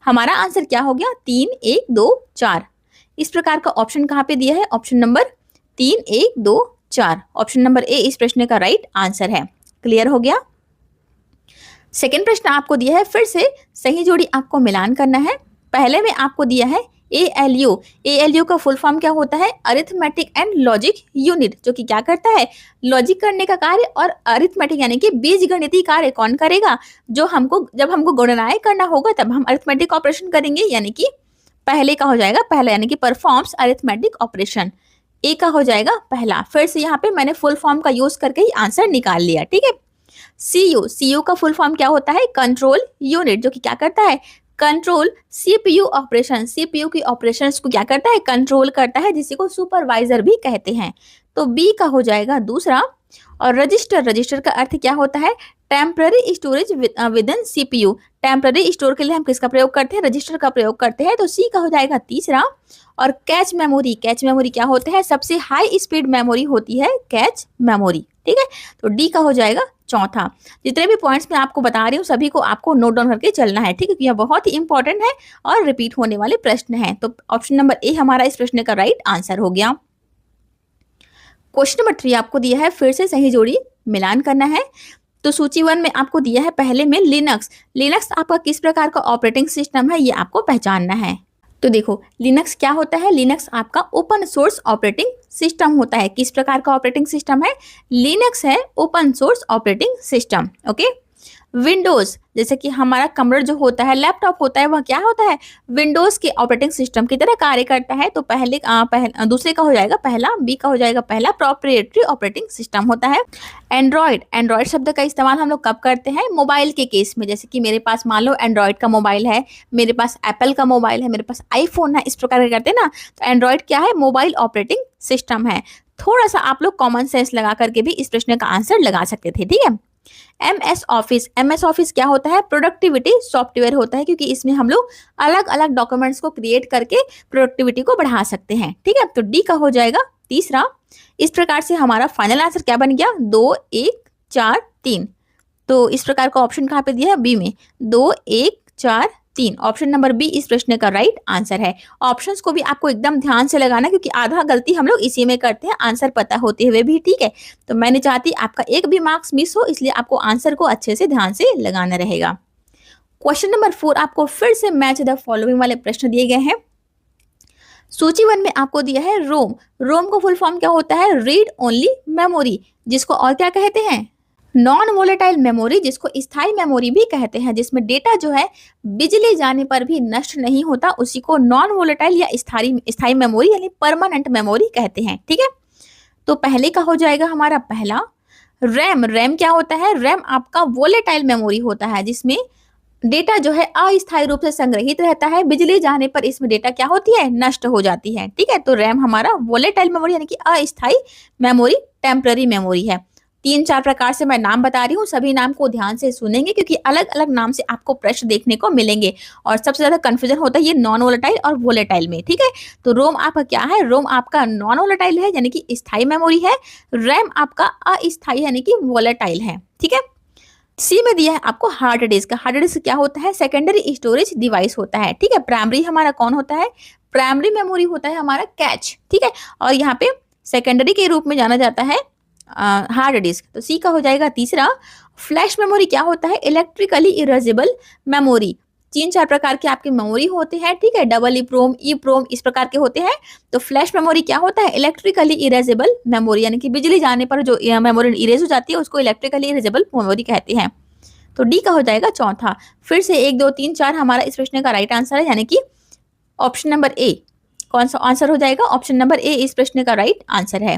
हमारा आंसर क्या हो गया, 3, 1, 2, 4। इस प्रकार का ऑप्शन कहाँ पे दिया है, option number 3, 1, 2, 4। Option number A इस प्रश्न का राइट आंसर है। क्लियर हो गया। सेकेंड प्रश्न आपको दिया है, फिर से सही जोड़ी आपको मिलान करना है। पहले में आपको दिया है ALU का फुल फॉर्म क्या होता है, अरिथमेटिक एंड लॉजिक यूनिट, जो कि क्या करता है, लॉजिक करने का कार्य, और अरिथमेटिक यानी कि बीजगणितीय कार्य कौन करेगा, जब हमको गणनाएं करना होगा तब हम अरिथमेटिक ऑपरेशन करेंगे, यानी कि पहले का हो जाएगा पहला, यानी कि परफॉर्म्स अरिथमेटिक ऑपरेशन। ए का हो जाएगा पहला। फिर से यहाँ पे मैंने फुल फॉर्म का यूज करके ही आंसर निकाल लिया, ठीक है। सीयू, सीयू का फुल फॉर्म क्या होता है? कंट्रोल यूनिट, जो कि क्या करता है? कंट्रोल सीपीयू ऑपरेशन, सीपीयू की ऑपरेशंस को क्या करता है? कंट्रोल करता है, जिसी को सुपरवाइजर भी कहते हैं। तो बी का हो जाएगा दूसरा। और रजिस्टर, रजिस्टर का अर्थ क्या होता है? Temporary storage with in CPU. Temporary store के लिए हम किसका प्रयोग करते हैं? रजिस्टर का प्रयोग करते हैं। तो सी का हो जाएगा तीसरा। और कैच मेमोरी, कैच मेमोरी क्या होता है? सबसे हाई स्पीड मेमोरी होती है कैच मेमोरी, ठीक है। तो डी का हो जाएगा चौथा। जितने भी पॉइंट्स मैं आपको बता रही हूँ सभी को आपको नोट डाउन करके चलना है, ठीक है, यह बहुत ही इंपॉर्टेंट है और रिपीट होने वाले प्रश्न है। तो ऑप्शन नंबर ए हमारा इस प्रश्न का राइट आंसर हो गया। क्वेश्चन नंबर 3 आपको दिया है, फिर से सही जोड़ी मिलान करना है। तो सूची 1 में आपको दिया है पहले में लिनक्स। लिनक्स आपका किस प्रकार का ऑपरेटिंग सिस्टम है, ये आपको पहचानना है। तो देखो लिनक्स क्या होता है? लिनक्स आपका ओपन सोर्स ऑपरेटिंग सिस्टम होता है। किस प्रकार का ऑपरेटिंग सिस्टम है? लिनक्स है open source operating system, okay. Windows, जैसे कि हमारा कंप्यूटर जो होता है, लैपटॉप होता है, वह क्या होता है? विंडोज के ऑपरेटिंग सिस्टम की तरह कार्य करता है। तो दूसरे का हो जाएगा पहला, बी का हो जाएगा पहला, प्रोप्राइटरी ऑपरेटिंग सिस्टम होता है। एंड्रॉयड, एंड्रॉयड शब्द का इस्तेमाल हम लोग कब करते हैं? मोबाइल के केस में। जैसे कि मेरे पास मान लो एंड्रॉयड का मोबाइल है, मेरे पास एप्पल का मोबाइल है, मेरे पास आईफोन है, इस प्रकार के करते हैं ना। तो एंड्रॉयड क्या है? मोबाइल ऑपरेटिंग सिस्टम है। थोड़ा सा आप लोग कॉमन सेंस लगा करके भी इस प्रश्न का आंसर लगा सकते थे, ठीक है। MS ऑफिस, MS ऑफिस क्या होता है? प्रोडक्टिविटी सॉफ्टवेयर होता है, क्योंकि इसमें हम लोग अलग अलग डॉक्यूमेंट्स को क्रिएट करके प्रोडक्टिविटी को बढ़ा सकते हैं, ठीक है। तो डी का हो जाएगा तीसरा। इस प्रकार से हमारा फाइनल आंसर क्या बन गया? 2 1 4 3। तो इस प्रकार का ऑप्शन कहाँ पे दिया है? बी में 2 1 4 3। ऑप्शन नंबर बी इस प्रश्न का राइट आंसर है। ऑप्शंस को भी आपको एकदम ध्यान से लगाना, क्योंकि आधा गलती हम लोग इसी में करते हैं, आंसर पता होते हुए भी, ठीक है। तो मैं नहीं चाहती आपका एक भी मार्क्स मिस हो, इसलिए आपको आंसर को अच्छे से ध्यान से लगाना रहेगा। क्वेश्चन नंबर 4 आपको फिर से मैच द फॉलोइंग वाले प्रश्न दिए गए हैं। सूची 1 में आपको दिया है रोम। रोम को फुल फॉर्म क्या होता है? रीड ओनली मेमोरी, जिसको और क्या कहते हैं? नॉन वोलेटाइल मेमोरी, जिसको स्थायी मेमोरी भी कहते हैं, जिसमें डेटा जो है बिजली जाने पर भी नष्ट नहीं होता, उसी को नॉन वोलेटाइल या स्थायी मेमोरी यानी परमानेंट मेमोरी कहते हैं, ठीक है। तो पहले का हो जाएगा हमारा पहला। रैम, रैम क्या होता है? रैम आपका वोलेटाइल मेमोरी होता है, जिसमें डेटा जो है अस्थायी रूप से संग्रहित रहता है, बिजली जाने पर इसमें डेटा क्या होती है? नष्ट हो जाती है, ठीक है। तो रैम हमारा वोलेटाइल मेमोरी यानी कि अस्थायी मेमोरी, टेम्पररी मेमोरी है। 3-4 प्रकार से मैं नाम बता रही हूँ, सभी नाम को ध्यान से सुनेंगे, क्योंकि अलग अलग नाम से आपको प्रश्न देखने को मिलेंगे और सबसे ज्यादा कंफ्यूजन होता है ये नॉन वोलेटाइल और वोलेटाइल में, ठीक है। तो रोम आपका क्या है? रोम आपका नॉन वोलेटाइल है, यानी कि स्थायी मेमोरी है। रैम आपका अस्थायी यानी कि वोलेटाइल है, ठीक है। सी में दिया है आपको हार्ड डिस्क। हार्ड डिस्क क्या होता है? सेकेंडरी स्टोरेज डिवाइस होता है, ठीक है। प्राइमरी हमारा कौन होता है? प्राइमरी मेमोरी होता है हमारा कैच, ठीक है। और यहाँ पे सेकेंडरी के रूप में जाना जाता है हार्ड डिस्क। तो सी का हो जाएगा तीसरा। फ्लैश मेमोरी क्या होता है? Electrically erasable memory. 3-4 प्रकार के आपके मेमोरी होते हैं, ठीक है, डबल ईप्रोम, ईप्रोम, इस प्रकार के होते हैं। तो फ्लैश मेमोरी क्या होता है? इलेक्ट्रिकली इरेजेबल मेमोरी, यानी कि बिजली जाने पर जो मेमोरी इरेज हो जाती है उसको इलेक्ट्रिकली इरेजेबल मेमोरी कहते हैं। तो डी का हो जाएगा चौथा। फिर से 1 2 3 4 हमारा इस प्रश्न का राइट आंसर है, यानी कि ऑप्शन नंबर ए। कौन सा आंसर हो जाएगा? ऑप्शन नंबर ए इस प्रश्न का राइट आंसर है।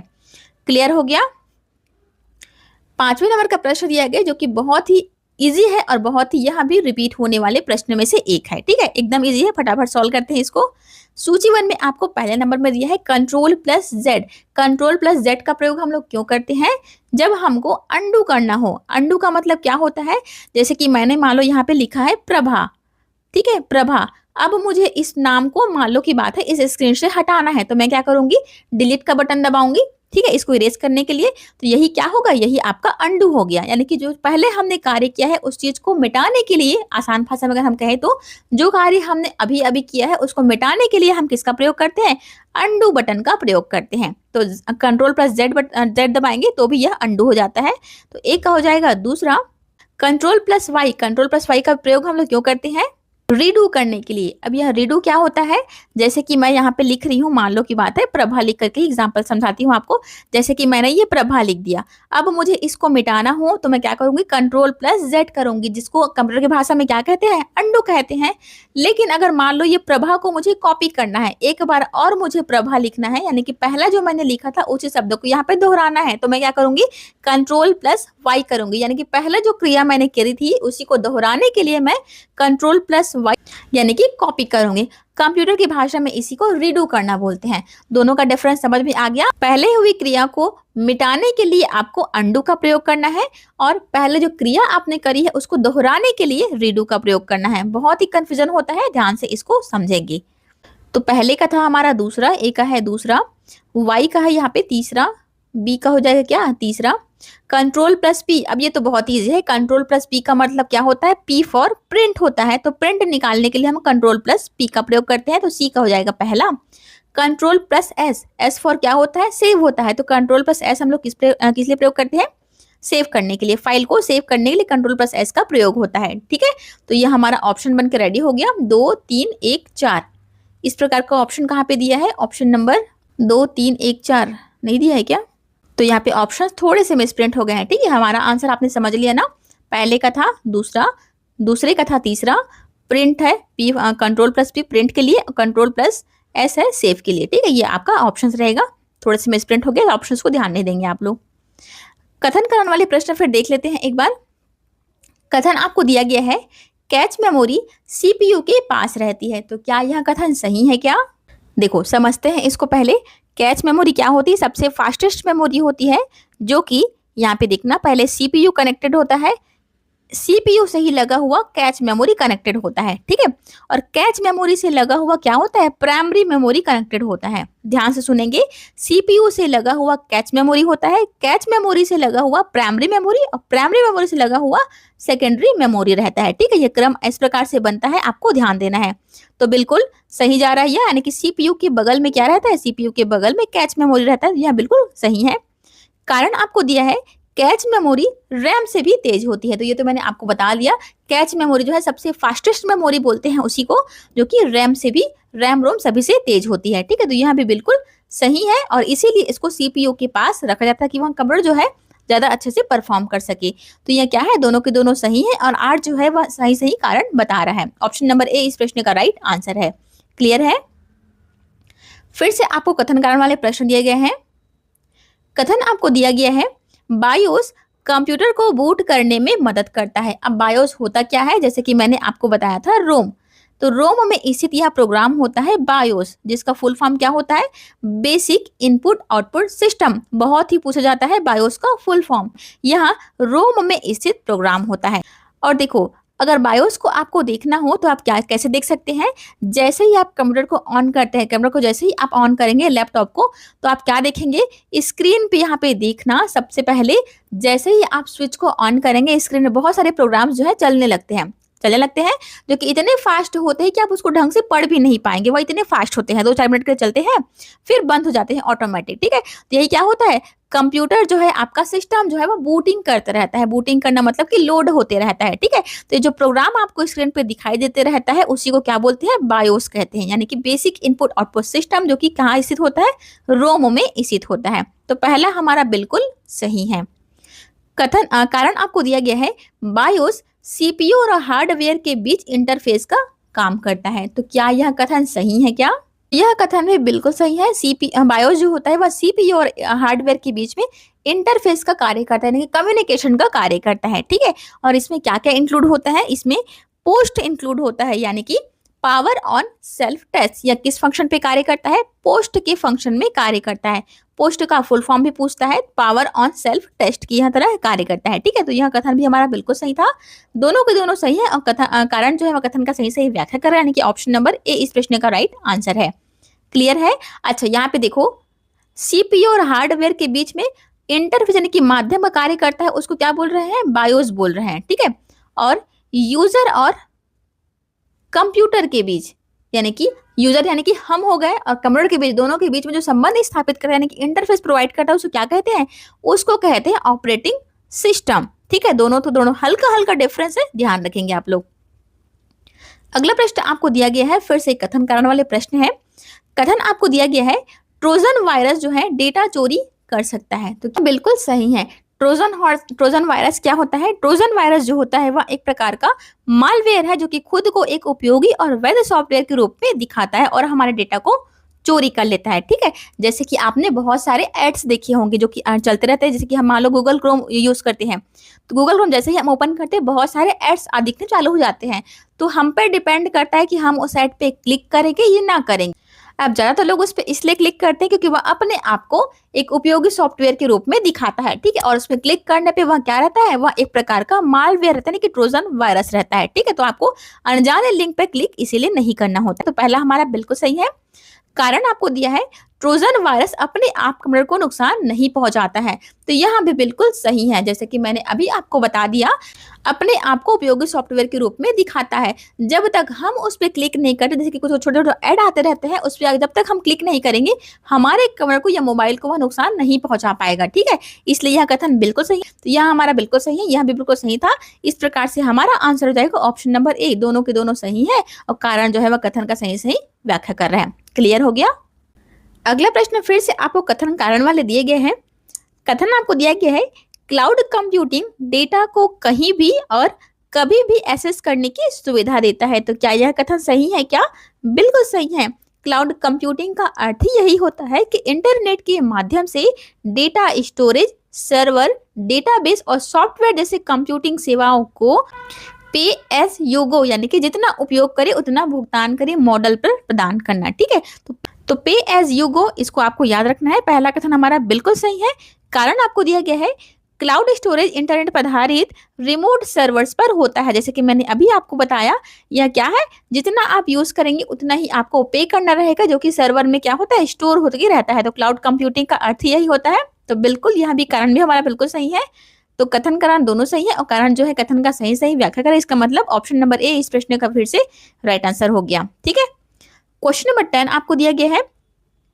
क्लियर हो गया। 5वें नंबर का प्रश्न दिया गया, जो कि बहुत ही इजी है और बहुत ही यहाँ भी रिपीट होने वाले प्रश्न में से एक है, ठीक है, एकदम इजी है, फटाफट सॉल्व करते हैं इसको। सूची 1 में आपको पहले नंबर में दिया है control plus Z. Control plus Z का प्रयोग हम लोग क्यों करते हैं? जब हमको अंडू करना हो। अंडू का मतलब क्या होता है? जैसे कि मैंने मान लो यहाँ पे लिखा है प्रभा, ठीक है, प्रभा। अब मुझे इस नाम को, मान लो की बात है, इस स्क्रीन से हटाना है, तो मैं क्या करूंगी? डिलीट का बटन दबाऊंगी, ठीक है, इसको इरेज करने के लिए। तो यही क्या होगा? यही आपका अंडू हो गया, यानी कि जो पहले हमने कार्य किया है उस चीज को मिटाने के लिए, आसान भाषा में अगर हम कहें तो जो कार्य हमने अभी अभी किया है उसको मिटाने के लिए हम किसका प्रयोग करते हैं? अंडू बटन का प्रयोग करते हैं। तो कंट्रोल प्लस जेड दबाएंगे तो भी यह अंडू हो जाता है। तो एक का हो जाएगा दूसरा। Control plus Y. Control plus Y का प्रयोग हम लोग क्यों करते हैं? रीडू करने के लिए। अब यह रीडू क्या होता है, जैसे कि मैं यहाँ पे लिख रही हूँ, मान लो की बात है, प्रभा लिख करके एग्जाम्पल समझाती हूँ आपको। जैसे कि मैंने ये प्रभा लिख दिया, अब मुझे इसको मिटाना हो तो मैं क्या करूंगी, Ctrl+Z करूंगी, जिसको कंप्यूटर की भाषा में क्या कहते हैं, अंडू कहते हैं। लेकिन अगर मान लो ये प्रभा को मुझे कॉपी करना है, एक बार और मुझे प्रभा लिखना है, यानी कि पहला जो मैंने लिखा था उसी शब्द को यहाँ पे दोहराना है, तो मैं क्या करूंगी, Ctrl+Y करूंगी, यानी कि पहले जो क्रिया मैंने करी थी उसी को दोहराने के लिए मैं Ctrl+Y यानी कि कॉपी करूंगी। कंप्यूटर की भाषा में इसी को रीडू करना बोलते हैं। दोनों का डिफरेंस समझ में आ गया। पहले हुई क्रिया को मिटाने के लिए आपको अंडू का प्रयोग करना है, और पहले जो क्रिया आपने करी है उसको दोहराने के लिए रीडू का प्रयोग करना है। बहुत ही कंफ्यूजन होता है, ध्यान से इसको समझेंगे। तो पहले का था हमारा दूसरा, ए का है दूसरा, वाई का है यहाँ पे तीसरा, बी का हो जाएगा क्या, तीसरा, Ctrl+P। अब ये तो बहुत ईजी है, Ctrl+P का मतलब क्या होता है, P फॉर प्रिंट होता है, तो प्रिंट निकालने के लिए हम Ctrl+P का प्रयोग करते हैं, तो C का हो जाएगा पहला। Ctrl+S, S फॉर क्या होता है, सेव होता है, तो Ctrl+S हम लोग किस लिए प्रयोग करते हैं, सेव करने के लिए, फाइल को सेव करने के लिए Ctrl+S का प्रयोग होता है। ठीक है, तो ये हमारा ऑप्शन बनकर रेडी हो गया, 2 3 1 4। इस प्रकार का ऑप्शन कहाँ पे दिया है, ऑप्शन नंबर 2 3 1 4 नहीं दिया है क्या, तो यहाँ पे ऑप्शन थोड़े से मिसप्रिंट हो गए हैं। ठीक है, हमारा आंसर आपने समझ लिया ना, पहले का था दूसरा, दूसरे का था तीसरा, प्रिंट है P, Ctrl+P प्रिंट के लिए, Ctrl+S है सेव के लिए। ठीक है, ये आपका ऑप्शन रहेगा, थोड़े से मिसप्रिंट हो गया, ऑप्शंस को ध्यान नहीं देंगे आप लोग। कथन करने वाले प्रश्न फिर देख लेते हैं एक बार। कथन आपको दिया गया है, कैच मेमोरी CPU के पास रहती है, तो क्या यह कथन सही है क्या। देखो समझते हैं इसको पहले। कैच मेमोरी क्या होती है, सबसे फास्टेस्ट मेमोरी होती है, जो कि यहाँ पे देखना, पहले CPU कनेक्टेड होता है, CPU से ही लगा हुआ कैच मेमोरी कनेक्टेड होता है। ठीक है, और कैच मेमोरी से लगा हुआ क्या होता है, प्राइमरी मेमोरी कनेक्टेड होता है। ध्यान से सुनेंगे, CPU से लगा हुआ कैच मेमोरी होता है, कैच मेमोरी से लगा हुआ प्राइमरी मेमोरी, और प्राइमरी मेमोरी से लगा हुआ सेकेंडरी मेमोरी रहता है। ठीक है, ये क्रम इस प्रकार से बनता है, आपको ध्यान देना है। तो बिल्कुल सही जा रहा है, यानी कि CPU के बगल में क्या रहता है, CPU के बगल में कैच मेमोरी रहता है, यह बिल्कुल सही है। कारण आपको दिया है, कैच मेमोरी रैम से भी तेज होती है, तो ये तो मैंने आपको बता दिया। कैच मेमोरी जो है सबसे फास्टेस्ट मेमोरी बोलते हैं उसी को, जो कि रैम से भी, रैम रोम सभी से तेज होती है। ठीक है, तो यहाँ भी बिल्कुल सही है, और इसीलिए इसको CPU के पास रखा जाता है कि वहाँ कंप्यूटर जो है ज्यादा अच्छे से परफॉर्म कर सके। तो यह क्या है, दोनों के दोनों सही है, और आर जो है वह सही सही कारण बता रहा है। ऑप्शन नंबर ए इस प्रश्न का राइट आंसर है। क्लियर है। फिर से आपको कथन कारण वाले प्रश्न दिए गए हैं। कथन आपको दिया गया है, बायोस कंप्यूटर को बूट करने में मदद करता है। अब बायोस होता क्या है, जैसे कि मैंने आपको बताया था रोम, तो रोम में स्थित यह प्रोग्राम होता है बायोस, जिसका फुल फॉर्म क्या होता है, बेसिक इनपुट आउटपुट सिस्टम। बहुत ही पूछा जाता है बायोस का फुल फॉर्म, यहाँ रोम में स्थित प्रोग्राम होता है। और देखो, अगर बायोस को आपको देखना हो तो आप क्या कैसे देख सकते हैं, जैसे ही आप कंप्यूटर को ऑन करते हैं, कंप्यूटर को जैसे ही आप ऑन करेंगे लैपटॉप को, तो आप क्या देखेंगे, स्क्रीन पे यहाँ पे देखना, सबसे पहले जैसे ही आप स्विच को ऑन करेंगे स्क्रीन में बहुत सारे प्रोग्राम्स जो है चलने लगते हैं, जो कि इतने फास्ट होते हैं कि आप उसको ढंग से पढ़ भी नहीं पाएंगे, वो इतने फास्ट होते हैं, 2-4 मिनट के लिए चलते हैं फिर बंद हो जाते हैं ऑटोमेटिक। ठीक है, तो यही क्या होता है, कंप्यूटर जो है आपका सिस्टम जो है वो बूटिंग करता रहता है। बूटिंग करना मतलब कि लोड होते रहता है। ठीक है, तो ये जो प्रोग्राम आपको स्क्रीन पे दिखाई देते रहता है उसी को क्या बोलते हैं, बायोस कहते हैं, यानी कि बेसिक इनपुट आउटपुट सिस्टम, जो कि कहाँ स्थित होता है, रोम में स्थित होता है। तो पहला हमारा बिल्कुल सही है। कथन कारण आपको दिया गया है, बायोस CPU और हार्डवेयर के बीच इंटरफेस का काम करता है, तो क्या यह कथन सही है क्या। यह कथन भी बिल्कुल सही है। बायोस जो होता है वह CPU और हार्डवेयर के बीच में इंटरफेस का कार्य करता है, यानी कि कम्युनिकेशन का कार्य करता है। ठीक है, और इसमें क्या क्या इंक्लूड होता है, इसमें पोस्ट इंक्लूड होता है, यानी कि पावर ऑन सेल्फ टेस्ट, या किस फंक्शन पे कार्य करता है, पोस्ट के फंक्शन में कार्य करता है। पोस्ट का फुल फॉर्म भी पूछता है, पावर ऑन सेल्फ टेस्ट की यह तरह कार्य करता है। ठीक है, तो यह कथन भी हमारा बिल्कुल सही था, दोनों के दोनों सही है, और कथन कारण जो है वह कथन का सही सही व्याख्या कर रहा है, यानी कि ऑप्शन नंबर ए इस प्रश्न का राइट आंसर है। क्लियर है। अच्छा, यहाँ पे देखो, CPU और हार्डवेयर के बीच में इंटरफेस यानी कि माध्यम का कार्य करता है, उसको क्या बोल रहे हैं, बायोस बोल रहे हैं। ठीक है, और यूजर और कंप्यूटर के बीच, यानी कि यूजर यानी कि हम हो गए, और कंप्यूटर के बीच, दोनों के बीच में जो संबंध स्थापित कर रहा है, यानी कि इंटरफेस प्रोवाइड करता है, उसको क्या कहते हैं, उसको कहते हैं ऑपरेटिंग सिस्टम। ठीक है, दोनों हल्का हल्का डिफरेंस है, ध्यान रखेंगे आप लोग। अगला प्रश्न आपको दिया गया है, फिर से कथन कारण वाले प्रश्न है। कथन आपको दिया गया है ट्रोजन वायरस जो है डेटा चोरी कर सकता है, तो बिल्कुल सही है। ट्रोजन वायरस क्या होता है? ट्रोजन वायरस जो होता है वह एक प्रकार का मालवेयर है जो कि खुद को एक उपयोगी और वैध सॉफ्टवेयर के रूप में दिखाता है और हमारे डेटा को चोरी कर लेता है। ठीक है, जैसे कि आपने बहुत सारे एड्स देखे होंगे जो कि चलते रहते हैं। जैसे कि हम मान लो गूगल क्रोम यूज करते हैं, तो गूगल क्रोम जैसे ही हम ओपन करते हैं बहुत सारे एड्स दिखने चालू हो जाते हैं। तो हम पर डिपेंड करता है कि हम उस एड पे क्लिक करेंगे या ना करेंगे। अब ज्यादातर लोग उस पर इसलिए क्लिक करते हैं क्योंकि वह अपने आप को एक उपयोगी सॉफ्टवेयर के रूप में दिखाता है। ठीक है, और उसमें क्लिक करने पे वह क्या रहता है? वह एक प्रकार का मालवेयर रहता है, कि ट्रोजन वायरस रहता है। ठीक है, तो आपको अनजाने लिंक पे क्लिक इसीलिए नहीं करना होता। तो पहला हमारा बिल्कुल सही है। कारण आपको दिया है ट्रोजन वायरस अपने आप कंप्यूटर को नुकसान नहीं पहुंचाता है, तो यहाँ भी बिल्कुल सही है। जैसे कि मैंने अभी आपको बता दिया, अपने आप को उपयोगी सॉफ्टवेयर के रूप में दिखाता है। जब तक हम उस पर क्लिक नहीं करते, जैसे कि कुछ छोटे छोटे ऐड आते रहते हैं, उस पर जब तक हम क्लिक नहीं करेंगे हमारे कंप्यूटर को या मोबाइल को वह नुकसान नहीं पहुंचा पाएगा। ठीक है, इसलिए यह कथन बिल्कुल सही है। तो यह हमारा बिल्कुल सही है, यह भी बिल्कुल सही था। इस प्रकार से हमारा आंसर हो जाएगा ऑप्शन नंबर ए। दोनों के दोनों सही है और कारण जो है वह कथन का सही सही व्याख्या कर रहे हैं। क्लियर हो गया। अगला प्रश्न फिर से आपको कथन कारण वाले दिए गए हैं। कथन आपको दिया गया है क्लाउड कंप्यूटिंग डेटा को कहीं भी और कभी भी एक्सेस करने की सुविधा देता है, तो क्या यह कथन सही है? क्या बिल्कुल सही है। क्लाउड कंप्यूटिंग का अर्थ ही यही होता है कि इंटरनेट के माध्यम से डेटा स्टोरेज, सर्वर, डेटाबेस और सॉफ्टवेयर जैसे कंप्यूटिंग सेवाओं को पे एज यू गो यानी कि जितना उपयोग करे उतना भुगतान करे मॉडल पर प्रदान करना। ठीक है, तो पे एज यू गो इसको आपको याद रखना है। पहला कथन हमारा बिल्कुल सही है। कारण आपको दिया गया है क्लाउड स्टोरेज इंटरनेट पर आधारित रिमोट सर्वर्स पर होता है। जैसे कि मैंने अभी आपको बताया, यह क्या है? जितना आप यूज करेंगे उतना ही आपको पे करना रहेगा, जो कि सर्वर में क्या होता है? स्टोर होकर रहता है। तो क्लाउड कंप्यूटिंग का अर्थ यही होता है। तो बिल्कुल यहाँ भी कारण भी हमारा बिल्कुल सही है। तो कथन कारण दोनों सही है और कारण जो है कथन का सही सही व्याख्या करें। इसका मतलब ऑप्शन नंबर ए इस प्रश्न का फिर से राइट आंसर हो गया। ठीक है, क्वेश्चन नंबर 10 आपको दिया गया है।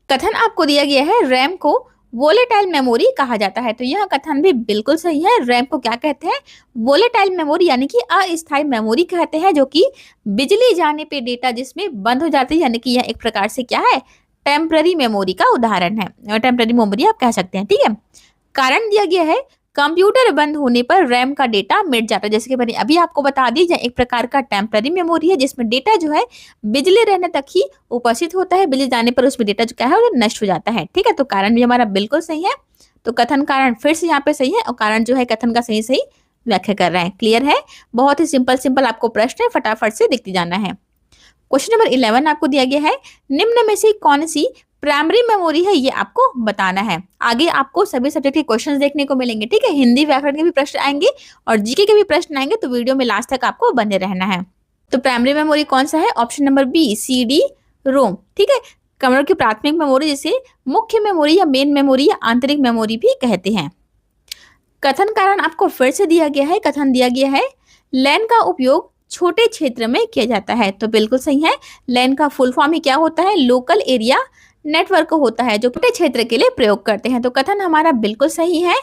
कथन आपको दिया गया है रैम को वोलेटाइल मेमोरी कहा जाता है, तो यह कथन भी बिल्कुल सही है। रैम को क्या कहते हैं? वोलेटाइल मेमोरी यानी कि अस्थायी मेमोरी कहते हैं, जो कि बिजली जाने पे डेटा जिसमें बंद हो जाती है, यानी कि यह एक प्रकार से क्या है? टेम्पररी मेमोरी का उदाहरण है। टेम्पररी मेमोरी आप कह सकते हैं। ठीक है, कारण दिया गया है कंप्यूटर बंद होने पर रैम का डेटा मिट जाता है। जैसे कि मैंने अभी आपको बता दी, एक प्रकार का टेम्पररी मेमोरी है जिसमें डेटा जो है बिजली रहने तक ही उपस्थित होता है, बिजली जाने पर उसमें डेटा जो क्या है वो नष्ट हो जाता है। ठीक है, तो कारण भी हमारा बिल्कुल सही है। तो कथन कारण फिर से यहाँ पे सही है और कारण जो है कथन का सही सही व्याख्या कर रहे हैं। क्लियर है। बहुत ही सिंपल आपको प्रश्न है, फटाफट से देखते जाना है। क्वेश्चन नंबर 11 आपको दिया गया है निम्न में से कौन सी प्राइमरी मेमोरी है, ये आपको बताना है। आगे आपको सभी सब्जेक्ट के क्वेश्चंस देखने को मिलेंगे। ठीक है, हिंदी व्याकरण के भी प्रश्न आएंगे और जीके के भी प्रश्न आएंगे, तो वीडियो में लास्ट तक आपको बने रहना है। तो प्राइमरी मेमोरी कौन सा है? ऑप्शन नंबर बी CD रोम। ठीक है, कंप्यूटर की प्राथमिक मेमोरी जिसे मुख्य मेमोरी या मेन मेमोरी या आंतरिक मेमोरी भी कहते हैं। कथन कारण आपको फिर से दिया गया है। कथन दिया गया है लैन का उपयोग छोटे क्षेत्र में किया जाता है, तो बिल्कुल सही है। लैन का फुल फॉर्म ही क्या होता है? लोकल एरिया नेटवर्क होता है, जो छोटे क्षेत्र के लिए प्रयोग करते हैं। तो कथन हमारा बिल्कुल सही है।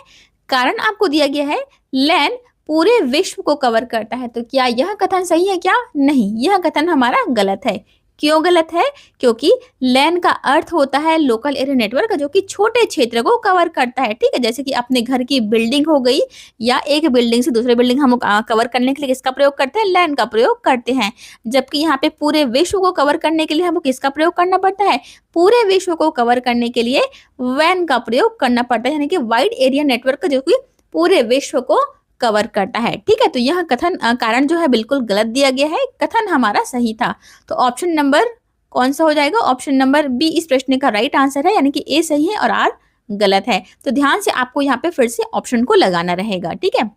कारण आपको दिया गया है लैन पूरे विश्व को कवर करता है, तो क्या यह कथन सही है? क्या नहीं, यह कथन हमारा गलत है। क्यों गलत है? क्योंकि लैन का अर्थ होता है लोकल एरिया नेटवर्क, जो कि छोटे क्षेत्र को कवर करता है। ठीक है, जैसे कि अपने घर की बिल्डिंग हो गई या एक बिल्डिंग से दूसरे बिल्डिंग हम कवर करने के लिए किसका प्रयोग करते हैं? लैन का प्रयोग करते हैं। जबकि यहाँ पे पूरे विश्व को कवर करने के लिए हमको किसका प्रयोग करना पड़ता है? पूरे विश्व को कवर करने के लिए वैन का प्रयोग करना पड़ता है, यानी कि वाइड एरिया नेटवर्क, जो कि पूरे विश्व को कवर करता है। ठीक है, तो यह कथन कारण जो है बिल्कुल गलत दिया गया है। कथन हमारा सही था। तो ऑप्शन नंबर कौन सा हो जाएगा? ऑप्शन नंबर बी इस प्रश्न का राइट आंसर है, यानी कि ए सही है और आर गलत है। तो ध्यान से आपको यहाँ पे फिर से ऑप्शन को लगाना रहेगा। ठीक है,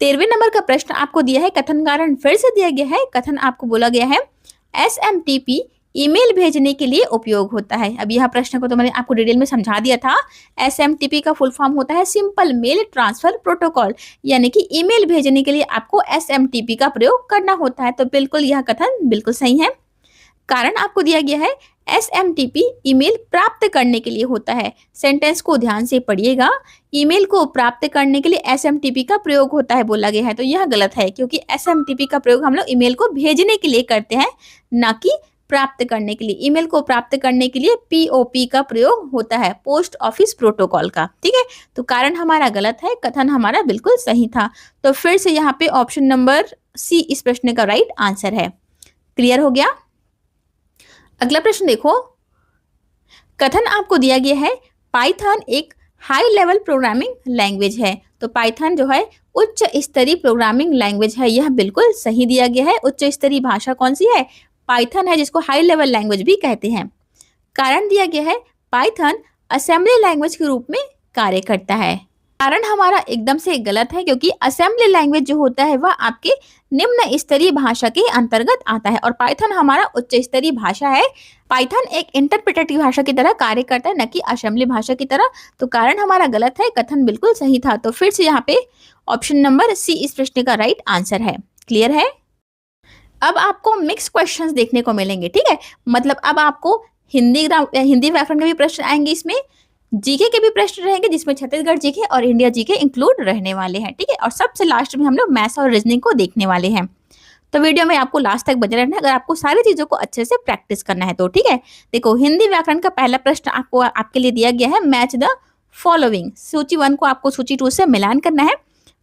13वें नंबर का प्रश्न आपको दिया है। कथन कारण फिर से दिया गया है। कथन आपको बोला गया है SMTP ईमेल भेजने के लिए उपयोग होता है। अब यह प्रश्न को तो मैंने आपको डिटेल में समझा दिया था। SMTP का फुल फॉर्म होता है सिंपल मेल ट्रांसफर प्रोटोकॉल, यानी कि ईमेल भेजने के लिए आपको SMTP का प्रयोग करना होता है। तो बिल्कुल यह कथन बिल्कुल सही है। कारण आपको दिया गया है SMTP ईमेल प्राप्त करने के लिए होता है। सेंटेंस को ध्यान से पढ़िएगा। ईमेल को प्राप्त करने के लिए SMTP का प्रयोग होता है बोला गया है, तो यह गलत है क्योंकि SMTP का प्रयोग हम लोग ईमेल को भेजने के लिए करते हैं, ना कि प्राप्त करने के लिए। ईमेल को प्राप्त करने के लिए POP का प्रयोग होता है, पोस्ट ऑफिस प्रोटोकॉल का। ठीक है, तो कारण हमारा गलत है, कथन हमारा बिल्कुल सही था। तो फिर से यहाँ पे ऑप्शन नंबर सी इस प्रश्न का राइट आंसर है। क्लियर हो गया। अगला प्रश्न देखो, कथन आपको दिया गया है पाइथन एक हाई लेवल प्रोग्रामिंग लैंग्वेज है। तो पाइथन जो है उच्च स्तरीय प्रोग्रामिंग लैंग्वेज है, यह बिल्कुल सही दिया गया है। उच्च स्तरीय भाषा कौन सी है? पाइथन है, जिसको हाई लेवल लैंग्वेज भी कहते हैं। कारण दिया गया है पाइथन असेंबली लैंग्वेज के रूप में कार्य करता है। कारण हमारा एकदम से गलत है क्योंकि असेंबली लैंग्वेज जो होता है वह आपके निम्न स्तरीय भाषा के अंतर्गत आता है और पाइथन हमारा उच्च स्तरीय भाषा है। पाइथन एक इंटरप्रेटेटिव भाषा की तरह कार्य करता है, न कि असेंबली भाषा की तरह। तो कारण हमारा गलत है, कथन बिल्कुल सही था। तो फिर से यहाँ पे ऑप्शन नंबर सी इस प्रश्न का राइट आंसर है। क्लियर है। अब आपको मिक्स क्वेश्चंस देखने को मिलेंगे। ठीक है, मतलब अब आपको हिंदी व्याकरण के भी प्रश्न आएंगे, इसमें जीके के भी प्रश्न रहेंगे, जिसमें छत्तीसगढ़ जीके और इंडिया जीके इंक्लूड रहने वाले हैं। ठीक है, और सबसे लास्ट में हम लोग मैथ्स और रीजनिंग को देखने वाले हैं। तो वीडियो में आपको लास्ट तक बने रहना है अगर आपको सारी चीजों को अच्छे से प्रैक्टिस करना है तो। ठीक है, देखो हिंदी व्याकरण का पहला प्रश्न आपको आपके लिए दिया गया है, मैच द फॉलोइंग। सूची 1 को आपको सूची 2 से मिलान करना है।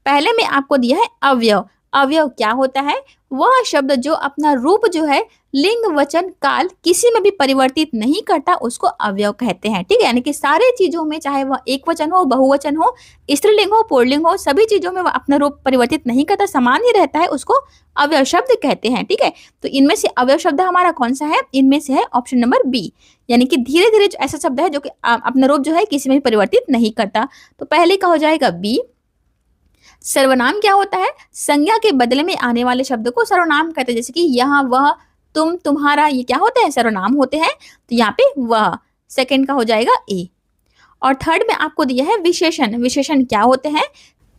पहले में आपको दिया है अवयव। अवयव क्या होता है? वह शब्द जो अपना रूप जो है लिंग वचन काल किसी में भी परिवर्तित नहीं करता, उसको अवयव कहते हैं। ठीक है, यानी कि सारे चीजों में, चाहे वह एक वचन हो, बहुवचन हो, स्त्रीलिंग हो, पुल्लिंग हो, सभी चीजों में वह अपना रूप परिवर्तित नहीं करता, समान ही रहता है, उसको अवयव शब्द कहते हैं। ठीक है, तो इनमें से अवयव शब्द हमारा कौन सा है? इनमें से है ऑप्शन नंबर बी, यानी कि धीरे धीरे जो ऐसा शब्द है जो कि अपना रूप जो है किसी में भी परिवर्तित नहीं करता। तो पहले का हो जाएगा बी। सर्वनाम क्या होता है? संज्ञा के बदले में आने वाले शब्द को सर्वनाम कहते हैं, जैसे कि यह, वह, तुम, तुम्हारा, ये क्या होते हैं? सर्वनाम होते हैं। तो यहाँ पे वह सेकंड का हो जाएगा ए। और थर्ड में आपको दिया है विशेषण। विशेषण क्या होते हैं?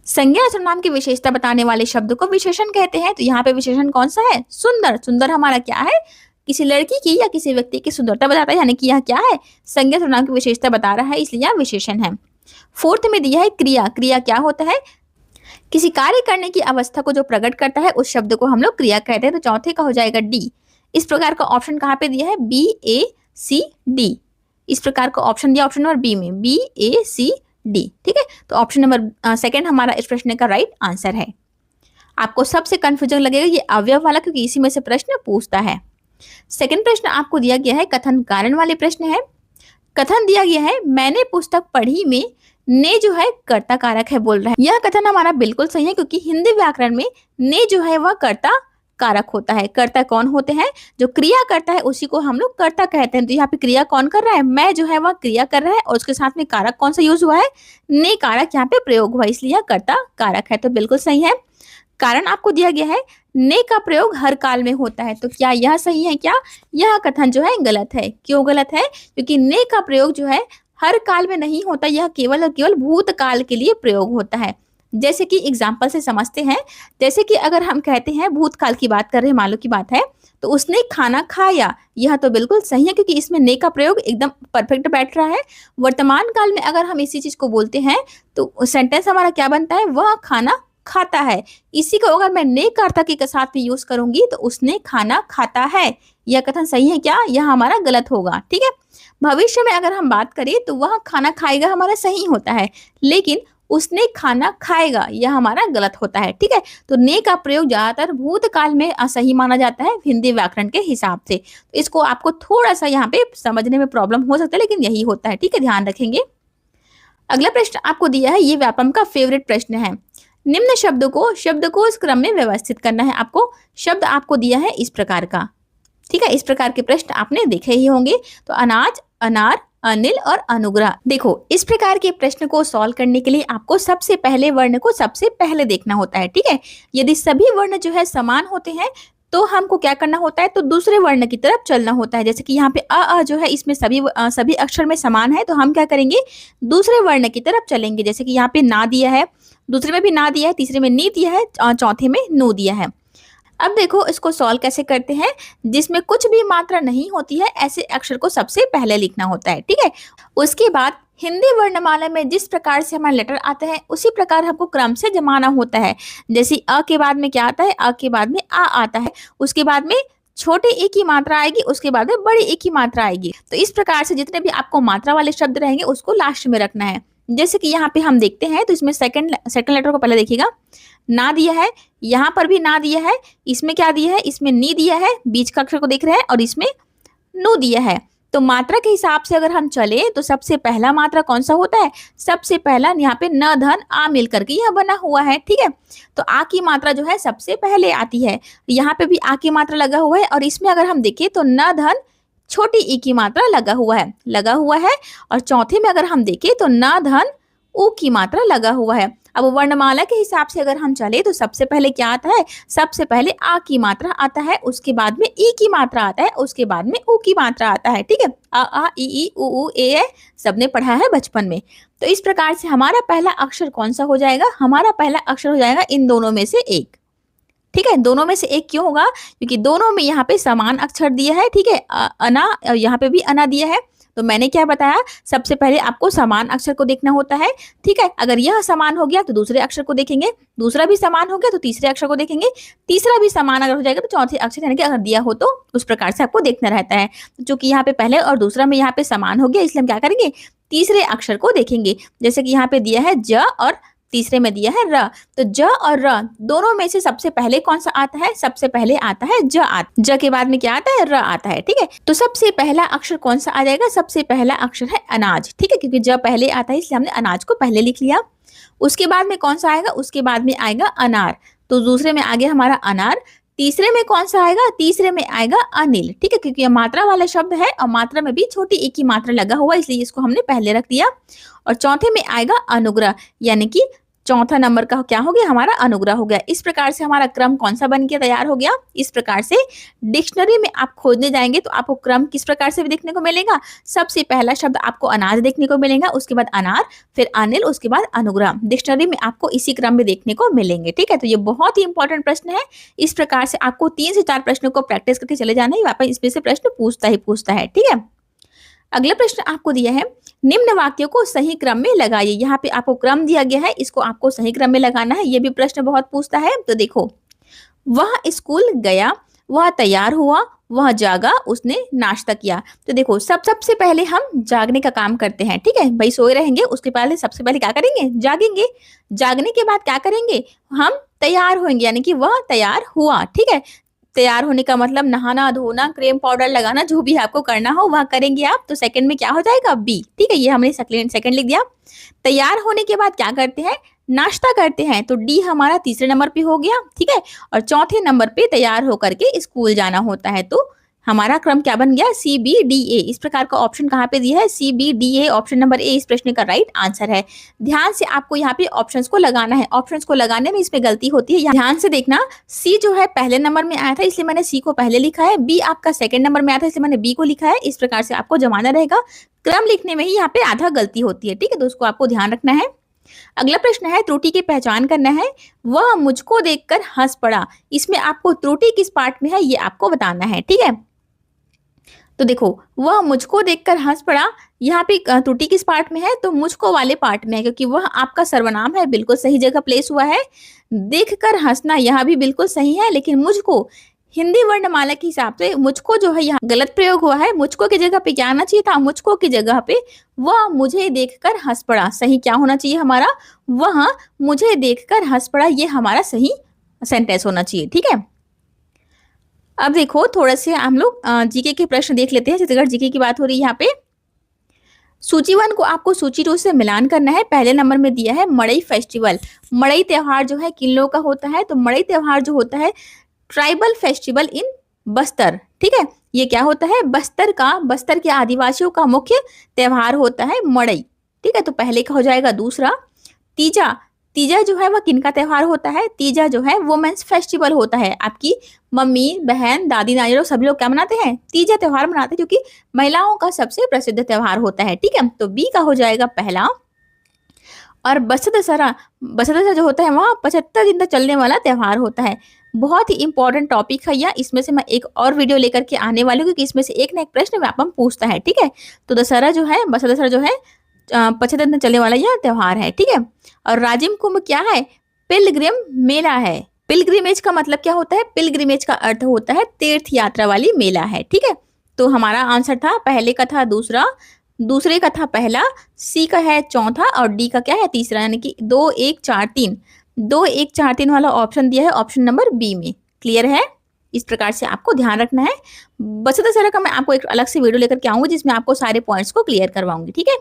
संज्ञा सर्वनाम की विशेषता बताने वाले शब्द को विशेषण कहते हैं। तो यहाँ पे विशेषण कौन सा है? सुंदर। सुंदर हमारा क्या है? किसी लड़की की या किसी व्यक्ति की सुंदरता बताता है, यानी कि यह क्या है? संज्ञा सर्वनाम की विशेषता बता रहा है, इसलिए यह विशेषण है। फोर्थ में दिया है क्रिया। क्रिया क्या होता है? किसी कार्य करने की अवस्था को जो प्रकट करता है उस शब्द को हम लोग क्रिया कहते हैं। तो चौथे का हो जाएगा डी। इस प्रकार का ऑप्शन कहाँ पे दिया है? बी ए सी डी। इस प्रकार का ऑप्शन दिया ऑप्शन नंबर बी में, बी ए सी डी। ठीक है, तो ऑप्शन नंबर सेकंड हमारा इस प्रश्न का राइट आंसर है। आपको सबसे कंफ्यूजन लगेगा ये अवयव वाला, क्योंकि इसी में से प्रश्न पूछता है। सेकंड प्रश्न आपको दिया गया है कथन कारण वाले प्रश्न है। कथन दिया गया है मैंने पुस्तक पढ़ी में ने जो है कर्ता कारक है बोल रहा है। यह कथन हमारा बिल्कुल सही है, क्योंकि हिंदी व्याकरण में ने जो है वह कर्ता कारक होता है। कर्ता कौन होते हैं? जो क्रिया करता है उसी को हम लोग कर्ता कहते हैं। तो यहाँ पे क्रिया कौन कर रहा है? मैं जो है वह क्रिया कर रहा है, और उसके साथ में कारक कौन सा यूज हुआ है? ने कारक यहाँ पे प्रयोग हुआ, इसलिए यह कर्ता कारक है। तो बिल्कुल सही है। कारण आपको दिया गया है ने का प्रयोग हर काल में होता है। तो क्या यह सही है? क्या यह कथन जो है गलत है? क्यों गलत है? क्योंकि ने का प्रयोग जो है हर काल में नहीं होता, यह केवल और केवल भूतकाल के लिए प्रयोग होता है। जैसे कि एग्जाम्पल से समझते हैं, जैसे कि अगर हम कहते हैं भूतकाल की बात कर रहे हैं, मान लो की बात है, तो उसने खाना खाया, यह तो बिल्कुल सही है क्योंकि इसमें ने का प्रयोग एकदम परफेक्ट बैठ रहा है। वर्तमान काल में अगर हम इसी चीज को बोलते हैं तो सेंटेंस हमारा क्या बनता है? वह खाना खाता है। इसी को अगर मैं ने कर्ता के साथ में यूज करूंगी तो उसने खाना खाता है, यह कथन सही है क्या? यह हमारा गलत होगा। ठीक है, भविष्य में अगर हम बात करें तो वह खाना खाएगा हमारा सही होता है, लेकिन उसने खाना खाएगा यह हमारा गलत होता है। ठीक है, तो ने का प्रयोग ज्यादातर भूतकाल में असही माना जाता है हिंदी व्याकरण के हिसाब से। तो इसको आपको थोड़ा सा यहाँ पे समझने में प्रॉब्लम हो सकता है, लेकिन यही होता है। ठीक है, ध्यान रखेंगे। अगला प्रश्न आपको दिया है, ये व्यापम का फेवरेट प्रश्न है। निम्न शब्दकोश क्रम में व्यवस्थित करना है आपको। शब्द आपको दिया है इस प्रकार का। ठीक है, इस प्रकार के प्रश्न आपने देखे ही होंगे। तो अनाज, अनार, अनिल और अनुग्रह। देखो इस प्रकार के प्रश्न को सॉल्व करने के लिए आपको सबसे पहले वर्ण को सबसे पहले देखना होता है। ठीक है, यदि सभी वर्ण जो है समान होते हैं तो हमको क्या करना होता है? तो दूसरे वर्ण की तरफ चलना होता है। जैसे कि यहाँ पे अ जो है इसमें सभी अक्षर में समान है, तो हम क्या करेंगे? दूसरे वर्ण की तरफ चलेंगे। जैसे कि यहाँ पे ना दिया है, दूसरे में भी ना दिया है, तीसरे में नी दिया है, चौथे में नू दिया है। अब देखो इसको सॉल्व कैसे करते हैं। जिसमें कुछ भी मात्रा नहीं होती है ऐसे अक्षर को सबसे पहले लिखना होता है, ठीक है। उसके बाद हिंदी वर्णमाला में जिस प्रकार से हमारा लेटर आता है उसी प्रकार हमको क्रम से जमाना होता है। जैसे अ के बाद में क्या आता है, अ के बाद में आ आता है, उसके बाद में छोटे ए की मात्रा आएगी, उसके बाद में बड़ी ए की मात्रा आएगी। तो इस प्रकार से जितने भी आपको मात्रा वाले शब्द रहेंगे उसको लास्ट में रखना है। जैसे कि यहाँ पे हम देखते हैं तो इसमें सेकंड लेटर को पहले देखिएगा, ना दिया है, यहाँ पर भी ना दिया है, इसमें क्या दिया है, इसमें नी दिया है, बीच का अक्षर को देख रहे हैं, और इसमें नु दिया है। तो मात्रा के हिसाब से अगर हम चले तो सबसे पहला मात्रा कौन सा होता है, सबसे पहला यहाँ पे न धन आ मिल करके यह बना हुआ है, ठीक है। तो आ की मात्रा जो है सबसे पहले आती है, यहाँ पे भी आ की मात्रा लगा हुआ है, और इसमें अगर हम देखें तो न धन छोटी ई की मात्रा लगा हुआ है। और चौथे में अगर हम देखें तो न धन ऊ की मात्रा लगा हुआ है। अब वर्णमाला के हिसाब से अगर हम चले तो सबसे पहले क्या आता है, सबसे पहले आ की मात्रा आता है, उसके बाद में ई की मात्रा आता है, उसके बाद में ऊ की मात्रा आता है, ठीक है। आ ई ऊ ए सबने पढ़ा है बचपन में। तो इस प्रकार से हमारा पहला अक्षर कौन सा हो जाएगा, हमारा पहला अक्षर हो जाएगा इन दोनों में से एक, ठीक है। दोनों में से एक क्यों होगा, क्योंकि दोनों में यहाँ पे समान अक्षर दिया है, ठीक है। अना, यहाँ पे भी अना दिया है। तो मैंने क्या बताया, सबसे पहले आपको समान अक्षर को देखना होता है, ठीक है। अगर यह समान हो गया तो दूसरे अक्षर को देखेंगे, दूसरा भी समान हो गया तो तीसरे अक्षर को देखेंगे, तीसरा भी समान अगर हो जाएगा तो चौथे अक्षर, यानी कि अगर दिया हो तो उस प्रकार से आपको देखना रहता है। क्योंकि यहाँ पे पहले और दूसरा में यहाँ पे समान हो गया, इसलिए हम क्या करेंगे, तीसरे अक्षर को देखेंगे। जैसे कि यहाँ पे दिया है ज और तीसरे में दिया है र, तो ज और र दोनों में से सबसे पहले कौन सा आता है, सबसे पहले आता है ज के बाद में क्या आता है, र आता है, ठीक है। तो सबसे पहला अक्षर कौन सा आ जाएगा, सबसे पहला अक्षर है अनाज, ठीक है, क्योंकि ज पहले आता है इसलिए हमने अनाज को पहले लिख लिया। उसके बाद में कौन सा आएगा, उसके बाद में आएगा अनार, तो दूसरे में आ गया हमारा अनार। तीसरे में कौन सा आएगा, तीसरे में आएगा अनिल, ठीक है, क्योंकि यह मात्रा वाला शब्द है और मात्रा में भी छोटी एक की मात्रा लगा हुआ, इसलिए इसको हमने पहले रख दिया। और चौथे में आएगा अनुग्रह, यानी कि चौथा नंबर का क्या हो गया, हमारा अनुग्रह हो गया। इस प्रकार से हमारा क्रम कौन सा बन के तैयार हो गया। इस प्रकार से डिक्शनरी में आप खोजने जाएंगे तो आपको क्रम किस प्रकार से भी देखने को मिलेगा। सबसे पहला शब्द आपको अनाज देखने को मिलेगा, उसके बाद अनार, फिर अनिल, उसके बाद अनुग्रह। डिक्शनरी में आपको इसी क्रम में देखने को मिलेंगे, ठीक है। तो ये बहुत ही इंपॉर्टेंट प्रश्न है। इस प्रकार से आपको 3 से 4 प्रश्नों को प्रैक्टिस करके चले जाना है, वापस इसमें से प्रश्न पूछता है, ठीक है। अगला प्रश्न आपको दिया है, निम्न वाक्यों को सही क्रम में लगाइए। यहाँ पे आपको क्रम दिया गया है, इसको आपको सही क्रम में लगाना है। ये भी प्रश्न बहुत पूछता है। तो देखो, वह स्कूल गया, वह तैयार हुआ, वह जागा, उसने नाश्ता किया। तो देखो सबसे पहले हम जागने का काम करते हैं, ठीक है। भाई सोए रहेंगे, उसके पहले सबसे पहले क्या करेंगे, जागेंगे। जागने के बाद क्या करेंगे, हम तैयार होंगे, यानी कि वह तैयार हुआ, ठीक है। तैयार होने का मतलब नहाना धोना, क्रीम पाउडर लगाना, जो भी आपको करना हो वह करेंगे आप। तो सेकंड में क्या हो जाएगा, बी, ठीक है। ये हमने सेकंड लिख दिया। तैयार होने के बाद क्या करते हैं, नाश्ता करते हैं, तो डी हमारा तीसरे नंबर पे हो गया, ठीक है। और चौथे नंबर पे तैयार होकर के स्कूल जाना होता है, तो हमारा क्रम क्या बन गया, CBDA। इस प्रकार का ऑप्शन कहाँ पे दिया है, CBDA, ऑप्शन नंबर ए इस प्रश्न का राइट आंसर है। ध्यान से आपको यहाँ पे ऑप्शंस को लगाना है। ऑप्शंस को लगाने में इसमें गलती होती है, ध्यान से देखना। सी जो है पहले नंबर में आया था इसलिए मैंने सी को पहले लिखा है, बी आपका सेकंड नंबर में आया था इसलिए मैंने बी को लिखा है। इस प्रकार से आपको जमाना रहेगा। क्रम लिखने में ही यहाँ पे आधा गलती होती है, ठीक है, तो उसको आपको ध्यान रखना है। अगला प्रश्न है, त्रुटि की पहचान करना है। वह मुझको देखकर हंस पड़ा, इसमें आपको त्रुटि किस पार्ट में है ये आपको बताना है, ठीक है। तो देखो, वह मुझको देखकर हंस पड़ा, यहाँ पे त्रुटि किस पार्ट में है, तो मुझको वाले पार्ट में है, क्योंकि वह आपका सर्वनाम है, बिल्कुल सही जगह प्लेस हुआ है। देखकर हंसना यहाँ भी बिल्कुल सही है, लेकिन मुझको हिंदी वर्णमाला के हिसाब से मुझको जो है यहाँ गलत प्रयोग हुआ है। मुझको की जगह पे क्या आना चाहिए था, मुझको की जगह पे वह मुझे देखकर हंस पड़ा। सही क्या होना चाहिए हमारा, वह मुझे देखकर हंस पड़ा, ये हमारा सही सेंटेंस होना चाहिए, ठीक है। अब देखो थोड़ा से हम लोग जीके के प्रश्न देख लेते हैं। छत्तीसगढ़ जीके की बात हो रही है यहाँ पे। सूची 1 को आपको सूची 2 से मिलान करना है। पहले नंबर में दिया है मड़ई फेस्टिवल। मड़ई त्योहार जो है किन लोगों का होता है, तो मड़ई त्योहार जो होता है ट्राइबल फेस्टिवल इन बस्तर, ठीक है। ये क्या होता है, बस्तर के आदिवासियों का मुख्य त्योहार होता है मड़ई, ठीक है। तो पहले का हो जाएगा दूसरा। तीजा जो है वह किनका त्योहार होता है, तीजा जो है वुमेन्स फेस्टिवल होता है। आपकी मम्मी बहन दादी नानी लोग सभी लोग क्या मनाते हैं, तीजा त्योहार मनाते हैं, क्योंकि महिलाओं का सबसे प्रसिद्ध त्योहार होता है, ठीक है। तो बी का हो जाएगा पहला। और बसंत दशहरा जो होता है वहाँ 75 दिन तक चलने वाला त्योहार होता है। बहुत ही इंपॉर्टेंट टॉपिक है यह, इसमें से मैं एक और वीडियो लेकर के आने वाली हूँ क्योंकि इसमें से एक ना एक प्रश्न व्यापम पूछता है। ठीक है, तो दशहरा जो है, बसंत दशहरा जो है 75 दिन तक चलने वाला यह त्योहार है। ठीक है, और राजिम कुंभ क्या है? पिलग्रिम मेला है। पिलग्रिमेज का मतलब क्या होता है? पिलग्रिमेज का अर्थ होता है तीर्थ यात्रा वाली मेला है। ठीक है, तो हमारा आंसर था, पहले का था दूसरा, दूसरे का था पहला, सी का है चौथा और डी का क्या है तीसरा, यानी कि 2 1 4 3, 2 1 4 3 वाला ऑप्शन दिया है ऑप्शन नंबर बी में। क्लियर है? इस प्रकार से आपको ध्यान रखना है। बसंत दशहरा का मैं आपको एक अलग से वीडियो लेकर के आऊंगी जिसमें आपको सारे पॉइंट्स को क्लियर करवाऊंगी। ठीक है,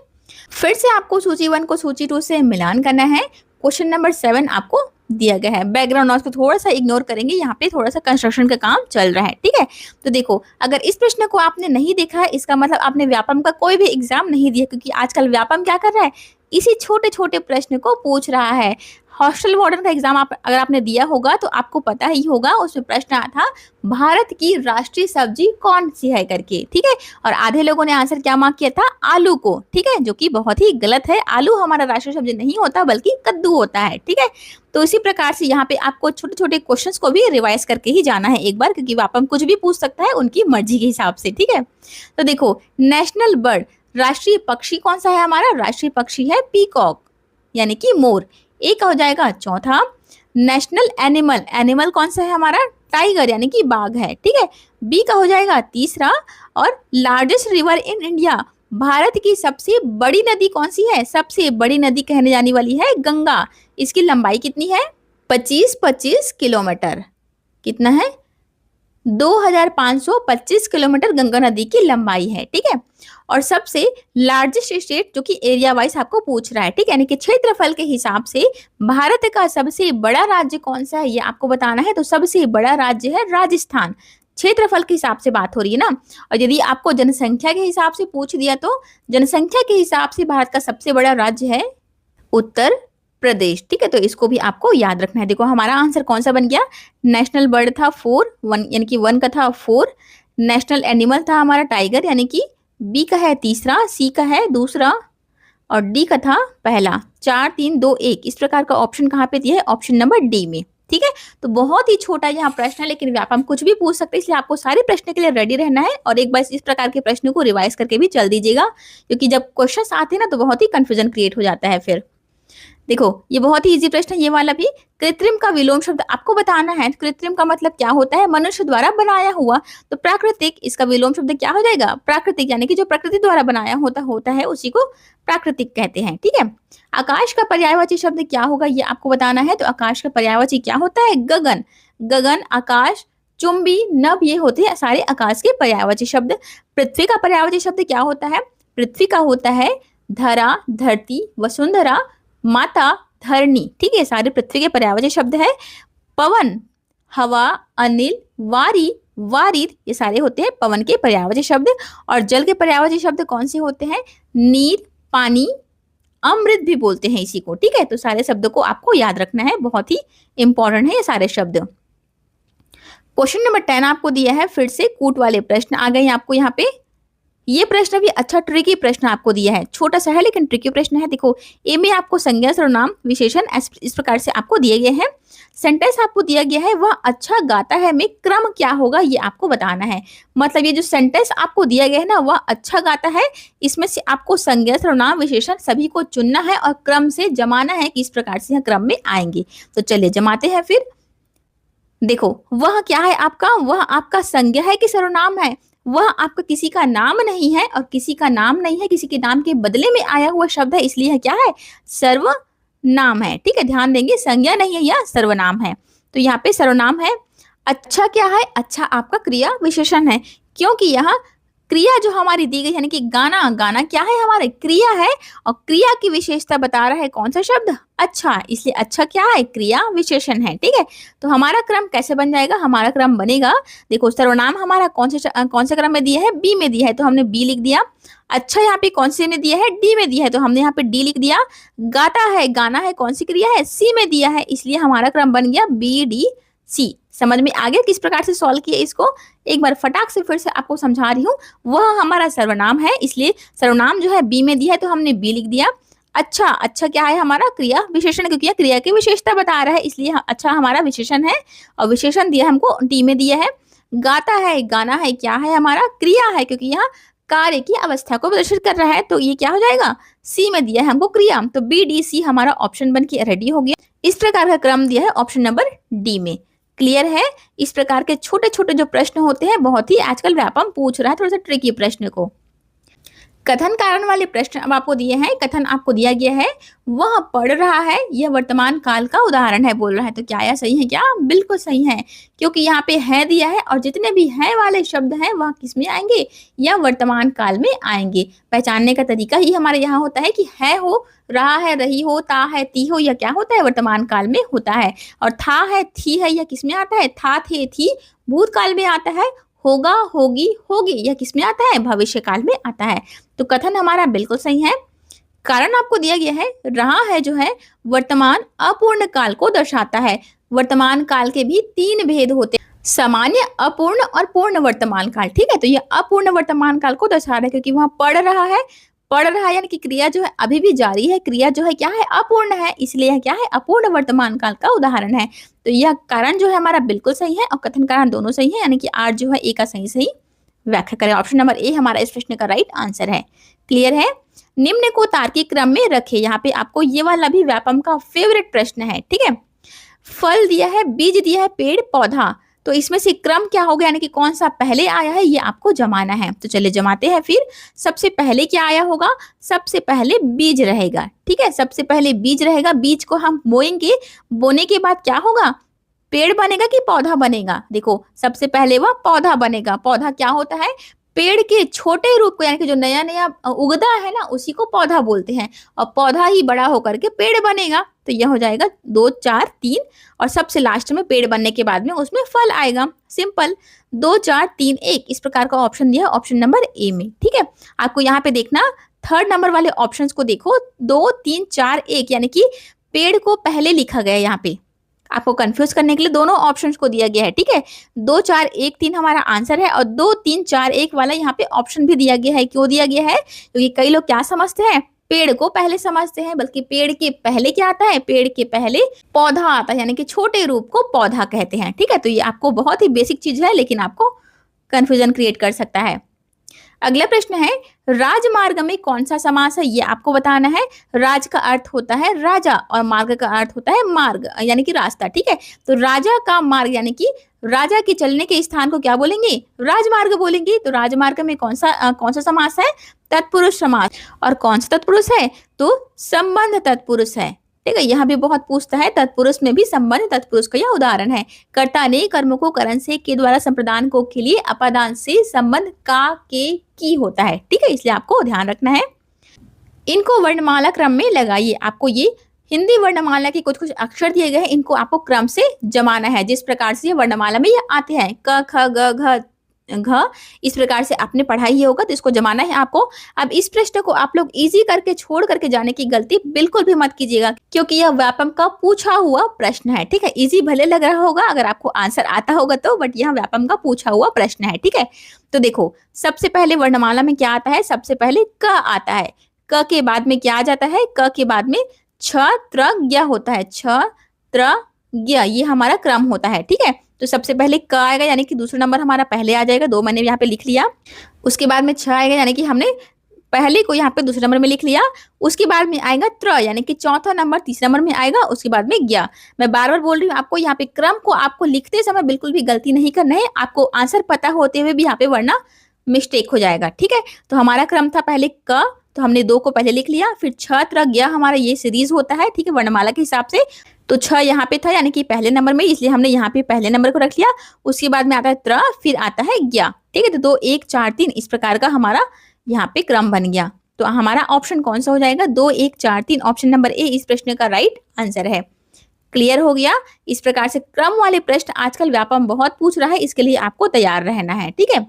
फिर से आपको सूची 1 को सूची 2 से मिलान करना है। क्वेश्चन नंबर 7 आपको दिया गया है। बैकग्राउंड नॉइज को थोड़ा सा इग्नोर करेंगे, यहाँ पे थोड़ा सा कंस्ट्रक्शन का काम चल रहा है। ठीक है, तो देखो, अगर इस प्रश्न को आपने नहीं देखा है इसका मतलब आपने व्यापम का कोई भी एग्जाम नहीं दिया, क्योंकि आजकल व्यापम क्या कर रहा है, इसी छोटे छोटे प्रश्न को पूछ रहा है। हॉस्टल वार्डन का एग्जाम अगर आपने दिया होगा तो आपको पता ही होगा, उसमें प्रश्न आया था भारत की राष्ट्रीय सब्जी कौन सी है करके। ठीक है, और आधे लोगों ने आंसर क्या मार्क किया था? आलू को। ठीक है, जो कि बहुत ही गलत है। आलू हमारा राष्ट्रीय सब्जी नहीं होता बल्कि कद्दू होता है। ठीक है, तो इसी प्रकार से यहाँ पे आपको छोटे छोटे क्वेश्चंस को भी रिवाइज करके ही जाना है एक बार, क्योंकि व्यापम कुछ भी पूछ सकता है उनकी मर्जी के हिसाब से। ठीक है, तो देखो, नेशनल बर्ड, राष्ट्रीय पक्षी कौन सा है हमारा? राष्ट्रीय पक्षी है पीकॉक, यानी कि मोर। ए का हो जाएगा चौथा। नेशनल एनिमल, एनिमल कौन सा है हमारा? टाइगर, यानी कि बाघ है। ठीक है, बी का हो जाएगा तीसरा। और largest river in India, Bharat की सबसे बड़ी नदी कौन सी है? सबसे बड़ी नदी कहने जाने वाली है गंगा। इसकी लंबाई कितनी है? 25 किलोमीटर। कितना है? 2525 किलोमीटर गंगा नदी की लंबाई है। ठीक है, और सबसे लार्जेस्ट स्टेट, जो कि एरिया वाइज आपको पूछ रहा है, ठीक है, यानी कि क्षेत्रफल के हिसाब से भारत का सबसे बड़ा राज्य कौन सा है ये आपको बताना है। तो सबसे बड़ा राज्य है राजस्थान। क्षेत्रफल के हिसाब से बात हो रही है ना। और यदि आपको जनसंख्या के हिसाब से पूछ दिया तो जनसंख्या के हिसाब से भारत का सबसे बड़ा राज्य है उत्तर प्रदेश। ठीक है, तो इसको भी आपको याद रखना है। देखो, हमारा आंसर कौन सा बन गया? नेशनल बर्ड था 4, 1 यानी कि 1 का था 4। नेशनल एनिमल था हमारा टाइगर, यानी कि बी का है तीसरा, सी का है दूसरा और डी का था पहला। 4 3 2 1 इस प्रकार का ऑप्शन कहाँ पे दिया है? ऑप्शन नंबर डी में। ठीक है, तो बहुत ही छोटा यहाँ प्रश्न है, लेकिन व्यापम कुछ भी पूछ सकते हैं, इसलिए आपको सारे प्रश्न के लिए रेडी रहना है और एक बार इस प्रकार के प्रश्नों को रिवाइज करके भी चल दीजिएगा, क्योंकि जब क्वेश्चन आते हैं ना तो बहुत ही कंफ्यूजन क्रिएट हो जाता है फिर। देखो, ये बहुत ही इजी प्रश्न है ये वाला भी। कृत्रिम का विलोम शब्द आपको बताना है। कृत्रिम का मतलब क्या होता है? मनुष्य द्वारा बनाया हुआ। तो प्राकृतिक, इसका विलोम शब्द क्या हो जाएगा? प्राकृतिक, यानी कि जो प्रकृति द्वारा बनाया होता है उसी को प्राकृतिक कहते हैं। ठीक है, आकाश का पर्यायवाची शब्द क्या होगा ये आपको बताना है। तो आकाश का पर्यायवाची क्या होता है? गगन। गगन, आकाश, चुंबी, नभ, ये होते हैं सारे आकाश के पर्यायवाची शब्द। पृथ्वी का पर्यायवाची शब्द क्या होता है? पृथ्वी का होता है धरा, धरती, वसुंधरा, माता, धरणी। ठीक है, सारे पृथ्वी के पर्यायवाची शब्द है। पवन, हवा, अनिल, वारी, वारिद, ये सारे होते हैं पवन के पर्यायवाची शब्द। और जल के पर्यायवाची शब्द कौन से होते हैं? नीर, पानी, अमृत भी बोलते हैं इसी को। ठीक है, तो सारे शब्दों को आपको याद रखना है, बहुत ही इंपॉर्टेंट है ये सारे शब्द। क्वेश्चन नंबर 10 आपको दिया है, फिर से कूट वाले प्रश्न आ गए आपको यहाँ पे। ये प्रश्न भी अच्छा ट्रिकी प्रश्न आपको दिया है, छोटा सा है लेकिन ट्रिकी प्रश्न है। देखो, ए में आपको संज्ञा, सर्वनाम, विशेषण इस प्रकार से आपको दिए गए हैं। सेंटेंस आपको दिया गया है वह अच्छा गाता है में क्रम क्या होगा ये आपको बताना है। मतलब ये जो सेंटेंस आपको दिया गया है ना, वह अच्छा गाता है, इसमें से आपको संज्ञा, सर्वनाम, विशेषण सभी को चुनना है और क्रम से जमाना है कि इस प्रकार से क्रम में आएंगे। तो चलिए जमाते हैं फिर। देखो, वह क्या है आपका? वह आपका संज्ञा है कि सर्वनाम है? वह आपका किसी का नाम नहीं है और किसी का नाम नहीं है, किसी के नाम के बदले में आया हुआ शब्द है, इसलिए क्या है? सर्वनाम है। ठीक है, ध्यान देंगे, संज्ञा नहीं है या सर्वनाम है। तो यहाँ पे सर्वनाम है। अच्छा क्या है? अच्छा आपका क्रिया विशेषण है, क्योंकि यहाँ क्रिया जो हमारी दी गई, यानी कि गाना, गाना क्या है? हमारे क्रिया है और क्रिया की विशेषता बता रहा है कौन सा शब्द? अच्छा, इसलिए अच्छा क्या है? क्रिया विशेषण है। ठीक है, तो हमारा क्रम कैसे बन जाएगा? हमारा क्रम बनेगा, देखो, सर्वनाम हमारा कौन से क्रम में दिया है? बी में दिया है, तो हमने बी लिख दिया। अच्छा यहाँ पे कौन से में दिया है? डी में दिया है, तो हमने यहाँ पे डी लिख दिया। गाता है, गाना है, कौन सी क्रिया है? सी में दिया है, इसलिए हमारा क्रम बन गया बी डी सी। समझ में आ गया किस प्रकार से सॉल्व किया इसको? एक बार फटाक से फिर से आपको समझा रही हूँ। वह हमारा सर्वनाम है, इसलिए सर्वनाम जो है बी में दिया है तो हमने बी लिख दिया। अच्छा, अच्छा क्या है हमारा क्रिया विशेषण, क्योंकि यह क्रिया की विशेषता बता रहा है, इसलिए अच्छा हमारा विशेषण है। और विशेषण दिया हमको डी में दिया है। गाता है, गाना है, क्या है हमारा क्रिया है, क्योंकि यहाँ कार्य की अवस्था को प्रदर्शित कर रहा है, तो ये क्या हो जाएगा, सी में दिया है हमको क्रिया, तो बी डी सी हमारा ऑप्शन बन के रेडी हो गया। इस प्रकार का क्रम दिया है ऑप्शन नंबर डी में। क्लियर है। इस प्रकार के छोटे छोटे जो प्रश्न होते हैं, बहुत ही आजकल व्यापम पूछ रहा है थोड़ा सा ट्रिकी प्रश्न को। कथन कारण वाले प्रश्न अब आपको दिए हैं। कथन आपको दिया गया है, वह पढ़ रहा है, यह वर्तमान काल का उदाहरण है, बोल रहा है, तो क्या यह सही है क्या, बिल्कुल सही है, क्योंकि यहाँ पे है दिया है और जितने भी है वाले शब्द हैं वह किस में आएंगे, या वर्तमान काल में आएंगे। पहचानने का तरीका ही हमारे यहाँ होता है कि है हो, रहा है, रही हो, ता है, ती हो, यह क्या होता है, वर्तमान काल में होता है। और था है, थी है, यह किस में आता है, था, थे, थी भूतकाल में आता है। होगा, होगी, होगी, यह किस में आता है, भविष्य काल में आता है। तो कथन हमारा बिल्कुल सही है। कारण आपको दिया गया है, रहा है जो है वर्तमान अपूर्ण काल को दर्शाता है। वर्तमान काल के भी तीन भेद होते हैं, सामान्य, अपूर्ण और पूर्ण वर्तमान काल। ठीक है, तो ये अपूर्ण वर्तमान काल को दर्शा रहा है, क्योंकि वहां पढ़ रहा है, पढ़ रहा है यानी कि क्रिया जो है अभी भी जारी है, क्रिया जो है क्या है, अपूर्ण है, इसलिए यह क्या है, अपूर्ण वर्तमान काल का उदाहरण है। तो यह कारण जो है हमारा बिल्कुल सही है और कथन कारण दोनों सही है, यानी कि आर जो है ए का सही सही व्याख्या करें। ऑप्शन नंबर ए हमारा इस प्रश्न का राइट आंसर है। क्लियर है। निम्न को तार्किक क्रम में रखे, यहाँ पे आपको ये वाला भी व्यापम का फेवरेट प्रश्न है। ठीक है, फल दिया है, बीज दिया है, पेड़ पौधा, तो इसमें से क्रम क्या होगा, यानी कि कौन सा पहले आया है, ये आपको जमाना है। तो चलिए जमाते हैं फिर। सबसे पहले क्या आया होगा, सबसे पहले बीज रहेगा। ठीक है, सबसे पहले बीज रहेगा, बीज को हम बोएंगे, बोने के बाद क्या होगा, पेड़ बनेगा कि पौधा बनेगा। देखो सबसे पहले वह पौधा बनेगा। पौधा क्या होता है, पेड़ के छोटे रूप को, यानी कि जो नया नया उगदा है ना, उसी को पौधा बोलते हैं। और पौधा ही बड़ा होकर के पेड़ बनेगा, तो यह हो जाएगा 2 4 3, और सबसे लास्ट में पेड़ बनने के बाद में उसमें फल आएगा। सिंपल, 2 4 3 1, इस प्रकार का ऑप्शन दिया है ऑप्शन नंबर ए में। ठीक है, आपको यहाँ पे देखना, थर्ड नंबर वाले ऑप्शंस को देखो, 2 3 4 1, यानी कि पेड़ को पहले लिखा गया है। यहाँ पे आपको कंफ्यूज करने के लिए दोनों ऑप्शंस को दिया गया है। ठीक है, 2 4 1 3 हमारा आंसर है, और 2 3 4 1 वाला यहाँ पे ऑप्शन भी दिया गया है। क्यों दिया गया है, क्योंकि कई लोग क्या समझते हैं, पेड़ को पहले समझते हैं, बल्कि पेड़ के पहले क्या आता है, पेड़ के पहले पौधा आता है, यानी कि छोटे रूप को पौधा कहते हैं। ठीक है, तो ये आपको बहुत ही बेसिक चीज है, लेकिन आपको कंफ्यूजन क्रिएट कर सकता है। अगला प्रश्न है, राजमार्ग में कौन सा समास है, ये आपको बताना है। राज का अर्थ होता है राजा और मार्ग का अर्थ होता है मार्ग, यानी कि रास्ता। ठीक है, तो राजा का मार्ग, यानी कि राजा के चलने के स्थान को क्या बोलेंगे, राजमार्ग बोलेंगे। तो राजमार्ग में कौन सा समास है, तत्पुरुष समास। और कौन सा तत्पुरुष है, तो संबंध तत्पुरुष है। ठीक है, यहाँ भी बहुत पूछता है, तत्पुरुष में भी संबंध तत्पुरुष का यह उदाहरण है। कर्ता ने कर्म को करण से के द्वारा संप्रदान को के लिए अपादान से संबंध का के की होता है। ठीक है, इसलिए आपको ध्यान रखना है। इनको वर्णमाला क्रम में लगाइए। आपको ये हिंदी वर्णमाला के कुछ कुछ अक्षर दिए गए हैं, इनको आपको क्रम से जमाना है, जिस प्रकार से ये वर्णमाला में ये आते हैं, क ख ग घ घ, इस प्रकार से आपने पढ़ाई ही होगा, तो इसको जमाना है आपको। अब इस प्रश्न को आप लोग इजी करके छोड़ करके जाने की गलती बिल्कुल भी मत कीजिएगा, क्योंकि यह व्यापम का पूछा हुआ प्रश्न है। ठीक है, इजी भले लग रहा होगा अगर आपको आंसर आता होगा तो, बट यह व्यापम का पूछा हुआ प्रश्न है। ठीक है, तो देखो सबसे पहले वर्णमाला में क्या आता है, सबसे पहले क आता है, क के बाद में क्या आ जाता है, क के बाद में छ त्र ज्ञ होता है, छ त्र ज्ञ, ये हमारा क्रम होता है। ठीक है, तो सबसे पहले क आएगा, यानी कि दूसरा नंबर हमारा पहले आ जाएगा, 2 मैंने यहाँ पे लिख लिया। उसके बाद में छ आएगा, यानी कि हमने पहले को यहाँ पे दूसरे नंबर में लिख लिया। उसके बाद में आएगा त्र, यानी कि चौथा नंबर तीसरे नंबर में आएगा। उसके बाद में ज्ञ। मैं बार बार बोल रही हूँ आपको, यहाँ पे क्रम को आपको लिखते समय बिल्कुल भी गलती नहीं करना है, आपको आंसर पता होते हुए भी यहाँ पे वरना मिस्टेक हो जाएगा। ठीक है, तो हमारा क्रम था पहले क, तो हमने 2 को पहले लिख लिया, फिर छ त्र ज्ञ हमारा ये सीरीज होता है। ठीक है, वर्णमाला के हिसाब से, तो छ यहाँ पे था, यानी कि पहले नंबर में, इसलिए हमने यहाँ पे पहले नंबर को रख लिया। उसके बाद में आता है त्र, फिर आता है ज्ञ। ठीक है, तो 2 1 4 3 इस प्रकार का हमारा यहाँ पे क्रम बन गया। तो हमारा ऑप्शन कौन सा हो जाएगा, 2 1 4 3, ऑप्शन नंबर ए इस प्रश्न का राइट आंसर है। क्लियर हो गया। इस प्रकार से क्रम वाले प्रश्न आजकल व्यापम बहुत पूछ रहा है, इसके लिए आपको तैयार रहना है। ठीक है,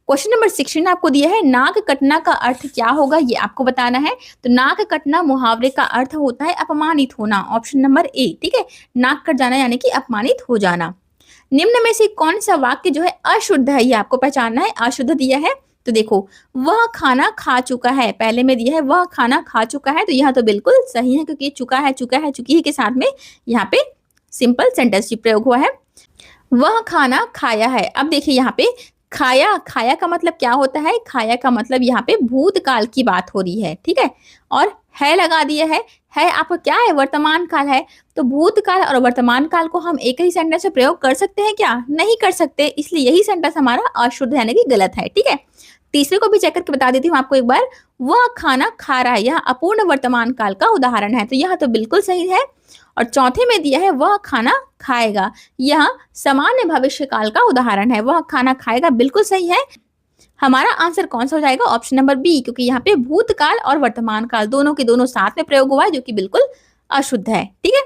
क्वेश्चन नंबर 16 आपको दिया है, नाक कटना का अर्थ क्या होगा, ये आपको बताना है। तो नाक कटना मुहावरे का अर्थ होता है अपमानित होना, ऑप्शन नंबर ए। ठीक है, नाक कट जाना यानी कि अपमानित हो जाना। निम्न में से कौन सा वाक्य जो है अशुद्ध है, ये आपको पहचानना है। अशुद्ध दिया है, तो देखो, वह खाना खा चुका है, पहले में दिया है वह खाना खा चुका है, तो यहाँ तो बिल्कुल सही है क्योंकि चुका है, चुकी है के साथ में यहाँ पे सिंपल सेंटेंस प्रयोग हुआ है। वह खाना खाया है। अब देखिए यहाँ पे खाया, खाया का मतलब क्या होता है? खाया का मतलब यहाँ पे भूतकाल की बात हो रही है, ठीक है। और है लगा दिया है आपका क्या है? वर्तमान काल है। तो भूतकाल और वर्तमान काल को हम एक ही सेंटेंस में प्रयोग कर सकते हैं क्या? नहीं कर सकते, इसलिए यही सेंटेंस हमारा अशुद्ध यानी कि गलत है, ठीक है। तीसरे को भी चेक करके बता देती हूँ आपको एक बार। वह खाना खा रहा है, यह अपूर्ण वर्तमान काल का उदाहरण है, तो यह तो बिल्कुल सही है। और चौथे में दिया है वह खाना खाएगा, यह सामान्य भविष्य काल का उदाहरण है, वह खाना खाएगा बिल्कुल सही है। हमारा आंसर कौन सा हो जाएगा? ऑप्शन नंबर बी, क्योंकि यहाँ पे भूतकाल और वर्तमान काल दोनों के दोनों साथ में प्रयोग हुआ है, जो कि बिल्कुल अशुद्ध है, ठीक है।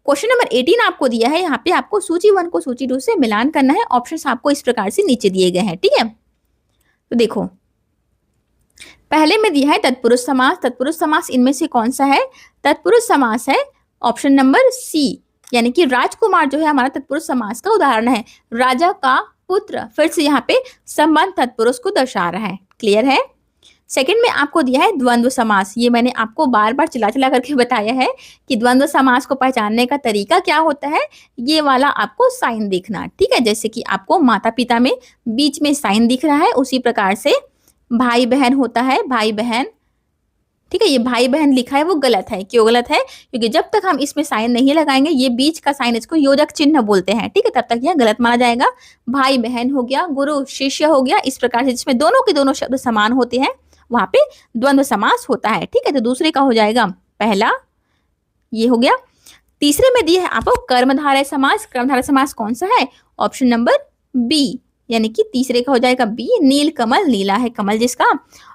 क्वेश्चन नंबर 18 आपको दिया है, यहाँ पे आपको सूची 1 को सूची 2 से मिलान करना है। ऑप्शंस आपको इस प्रकार से नीचे दिए गए हैं, ठीक है। तो देखो, पहले में दिया है तत्पुरुष समास। तत्पुरुष समास इनमें से कौन सा है? तत्पुरुष समास है ऑप्शन नंबर सी, यानी कि राजकुमार जो है हमारा तत्पुरुष समास का उदाहरण है। राजा का पुत्र, फिर से यहाँ पे संबंध तत्पुरुष को दर्शा रहा है, क्लियर है। सेकंड में आपको दिया है द्वंद्व समास। ये मैंने आपको बार बार चिल्ला चिल्ला करके बताया है कि द्वंद्व समास को पहचानने का तरीका क्या होता है। ये वाला आपको साइन देखना, ठीक है। जैसे कि आपको माता पिता में बीच में साइन दिख रहा है, उसी प्रकार से भाई बहन होता है, भाई बहन, ठीक है। ये भाई बहन लिखा है वो गलत है। क्यों गलत है? क्योंकि जब तक हम इसमें साइन नहीं लगाएंगे, ये बीच का साइन इसको योजक चिन्ह बोलते हैं, ठीक है, तब तक यह गलत माना जाएगा। भाई बहन हो गया, गुरु शिष्य हो गया, इस प्रकार से जिसमें दोनों के दोनों शब्द समान होते हैं वहां पे द्वंद्व समास होता है, ठीक है। तो दूसरे का हो जाएगा पहला, ये हो गया। तीसरे में दिया है आपको कर्मधारय समास। कर्मधारय समास कौन सा है? ऑप्शन नंबर बी, यानी कि तीसरे का हो जाएगा बी, नील कमल, नीला है कमल जिसका।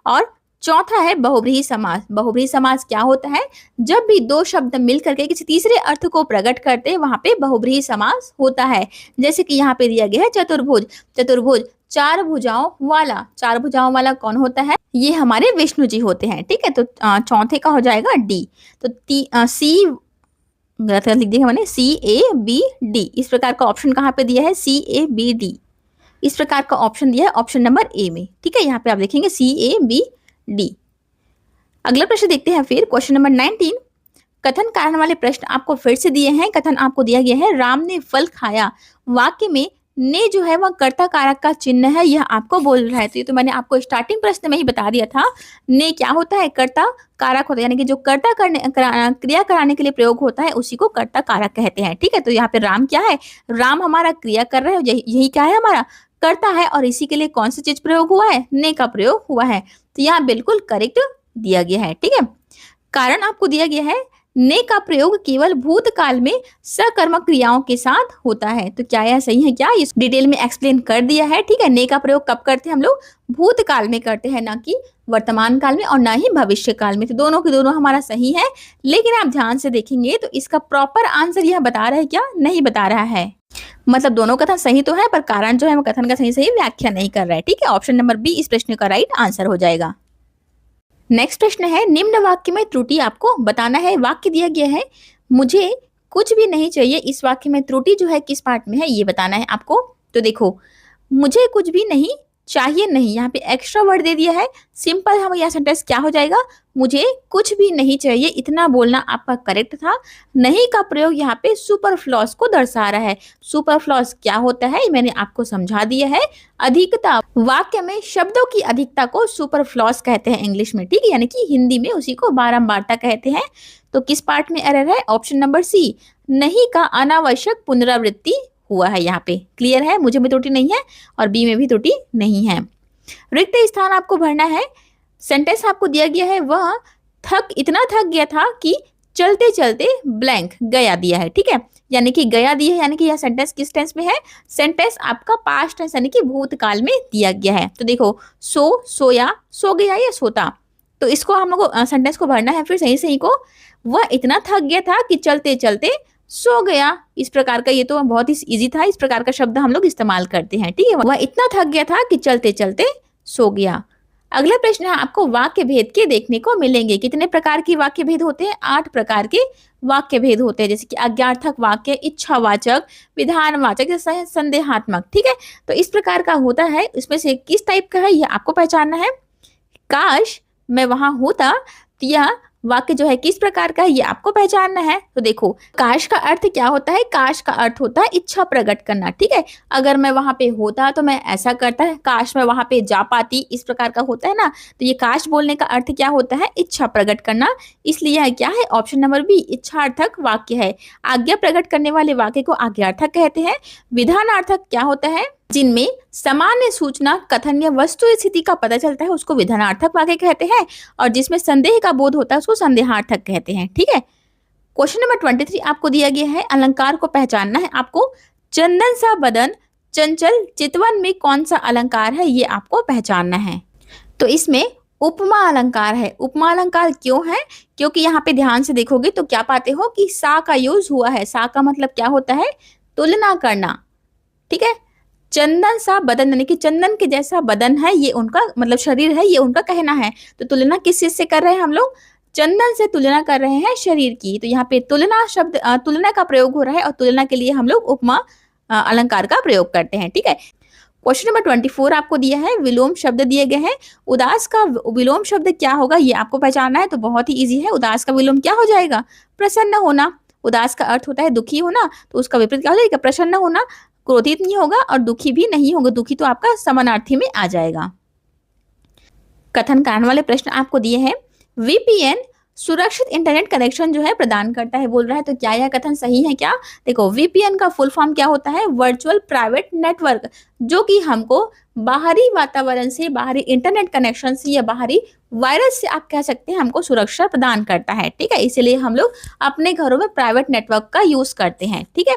और चौथा है बहुव्रीहि समास। बहुव्रीहि समास क्या होता है? जब भी दो शब्द मिल करके किसी तीसरे अर्थ को प्रकट करते हैं वहां पे बहुव्रीहि समास होता है। जैसे कि यहाँ पे दिया गया है चतुर्भुज। चतुर्भुज चार भुजाओं वाला, चार भुजाओं वाला कौन होता है? ये हमारे विष्णु जी होते हैं, ठीक है। तो चौथे का हो जाएगा डी। तो सी गलत लिख दिया मैंने, CABD, इस प्रकार का ऑप्शन कहाँ पे दिया है? CABD, इस प्रकार का ऑप्शन दिया है ऑप्शन नंबर ए में, ठीक है। यहाँ पे आप देखेंगे CABD। अगला प्रश्न देखते हैं फिर, क्वेश्चन नंबर 19। कथन कारण वाले प्रश्न आपको फिर से दिए हैं। कथन आपको दिया गया है राम ने फल खाया। वाक्य में ने जो है वह कर्ता कारक का चिन्ह है, यह आपको बोल रहा है। तो ये तो मैंने आपको स्टार्टिंग प्रश्न में ही बता दिया था। ने क्या होता है? कर्ता कारक होता है, यानी कि जो कर्ता क्रिया कराने के लिए प्रयोग होता है उसी को कर्ता कारक कहते हैं, ठीक है। तो यहाँ पे राम क्या है? राम हमारा क्रिया कर रहा है, यही क्या है? हमारा कर्ता है, और इसी के लिए कौन सी चीज प्रयोग हुआ है? ने का प्रयोग हुआ है। तो यहाँ बिल्कुल करेक्ट दिया गया है, ठीक है। कारण आपको दिया गया है ने का प्रयोग केवल भूतकाल में सकर्मक क्रियाओं के साथ होता है। तो क्या यह सही है? क्या इस डिटेल में एक्सप्लेन कर दिया है, ठीक है। ने का प्रयोग कब करते हैं हम लोग? भूतकाल में करते हैं, ना कि वर्तमान काल में और ना ही भविष्य काल में। तो दोनों के दोनों हमारा सही है, लेकिन आप ध्यान से देखेंगे तो इसका प्रॉपर आंसर यह बता रहा है क्या? नहीं बता रहा है। मतलब दोनों कथन सही तो है, पर कारण जो है वो कथन का सही सही व्याख्या नहीं कर रहा है, ठीक है। ऑप्शन नंबर बी इस प्रश्न का राइट आंसर हो जाएगा। नेक्स्ट प्रश्न है, निम्न वाक्य में त्रुटि आपको बताना है। वाक्य दिया गया है मुझे कुछ भी नहीं चाहिए, इस वाक्य में त्रुटि जो है किस पार्ट में है ये बताना है आपको। तो देखो, मुझे कुछ भी नहीं चाहिए, नहीं, यहाँ पे एक्स्ट्रा वर्ड दे दिया है। सिंपल हम यह सेंटेंस क्या हो जाएगा? मुझे कुछ भी नहीं चाहिए, इतना बोलना आपका करेक्ट था। नहीं का प्रयोग यहाँ पे सुपरफ्लूअस को दर्शा रहा है। सुपरफ्लूअस क्या होता है मैंने आपको समझा दिया है। अधिकता, वाक्य में शब्दों की अधिकता को सुपरफ्लूअस कहते हैं इंग्लिश में, ठीक है, यानी कि हिंदी में उसी को बारंबारता कहते हैं। तो किस पार्ट में एरर है? ऑप्शन नंबर सी, नहीं का अनावश्यक पुनरावृत्ति हुआ है। यहाँ पे क्लियर है, मुझे में त्रुटि नहीं है और बी में भी त्रुटि नहीं है। रिक्त स्थान आपको भरना है। सेंटेंस आपको दिया गया है, वह इतना थक गया था कि चलते चलते ब्लैंक गया दिया है, ठीक है, यानी कि गया दिया है, यानी कि यह सेंटेंस किस टेंस में है? सेंटेंस आपका पास्ट टेंस यानी कि भूतकाल में दिया गया है। तो देखो, सोया, सो गया या सोता, तो इसको हम लोग सेंटेंस को भरना है फिर सही सही को। वह इतना थक गया था कि चलते चलते सो गया, इस प्रकार का, ये तो बहुत ही इजी था, इस प्रकार का शब्द हम लोग इस्तेमाल करते हैं, ठीक है। वह इतना थक गया था कि चलते चलते सो गया। अगला प्रश्न है, आपको वाक्य भेद के देखने को मिलेंगे। कितने प्रकार के वाक्य भेद होते हैं? 8 प्रकार के वाक्य भेद होते हैं, जैसे कि अज्ञार्थक वाक्य, इच्छावाचक, विधानवाचक, जैसा संदेहात्मक। ठीक है, तो इस प्रकार का होता है। इसमें से किस टाइप का है, यह आपको पहचानना है। काश मैं वहां होता, तो यह वाक्य जो है किस प्रकार का है, ये आपको पहचानना है। तो देखो, काश का अर्थ क्या होता है? काश का अर्थ होता है इच्छा प्रकट करना। ठीक है, अगर मैं वहां पे होता तो मैं ऐसा करता है, काश मैं वहां पे जा पाती, इस प्रकार का होता है ना। तो ये काश बोलने का अर्थ क्या होता है? इच्छा प्रकट करना। इसलिए यह क्या है? ऑप्शन नंबर बी इच्छार्थक वाक्य है। आज्ञा प्रकट करने वाले वाक्य को आज्ञार्थक कहते हैं। विधानार्थक क्या होता है? जिनमें सामान्य सूचना, कथन या वस्तु स्थिति का पता चलता है, उसको विधानार्थक वाक्य कहते हैं। और जिसमें संदेह का बोध होता है, उसको संदेहार्थक कहते हैं। ठीक है, क्वेश्चन नंबर 23 आपको दिया गया है। अलंकार को पहचानना है आपको। चंदन सा बदन चंचल चितवन में कौन सा अलंकार है, ये आपको पहचानना है। तो इसमें उपमा अलंकार है। उपमा अलंकार क्यों है? क्योंकि यहाँ पे ध्यान से देखोगे तो क्या पाते हो कि सा का यूज हुआ है। सा का मतलब क्या होता है? तुलना करना। ठीक है, चंदन सा बदन यानी कि चंदन के जैसा बदन है, ये उनका मतलब शरीर है, ये उनका कहना है। तो तुलना किस चीज से कर रहे हैं हम लोग? चंदन से तुलना कर रहे हैं शरीर की। तो यहाँ पे तुलना शब्द तुलना का प्रयोग हो रहा है, और तुलना के लिए हम लोग उपमा अलंकार का प्रयोग करते हैं। ठीक है, क्वेश्चन नंबर 24 आपको दिया है। विलोम शब्द दिए गए हैं। उदास का विलोम शब्द क्या होगा, ये आपको पहचानना है। तो बहुत ही इजी है। उदास का विलोम क्या हो जाएगा? प्रसन्न होना। उदास का अर्थ होता है दुखी होना, तो उसका विपरीत क्या हो जाएगा? प्रसन्न होना। क्रोधित नहीं होगा और दुखी भी नहीं होगा। दुखी तो आपका समानार्थी में आ जाएगा। कथन कारण वाले प्रश्न आपको दिए हैं। वीपीएन सुरक्षित इंटरनेट कनेक्शन जो है प्रदान करता है, बोल रहा है। तो क्या यह कथन सही है क्या? देखो, वीपीएन का फुल फॉर्म क्या होता है? वर्चुअल प्राइवेट नेटवर्क, जो कि हमको बाहरी वातावरण से, बाहरी इंटरनेट कनेक्शन से या बाहरी वायरस से आप कह सकते हैं हमको सुरक्षा प्रदान करता है। ठीक है, इसीलिए हम लोग अपने घरों में प्राइवेट नेटवर्क का यूज करते हैं। ठीक है,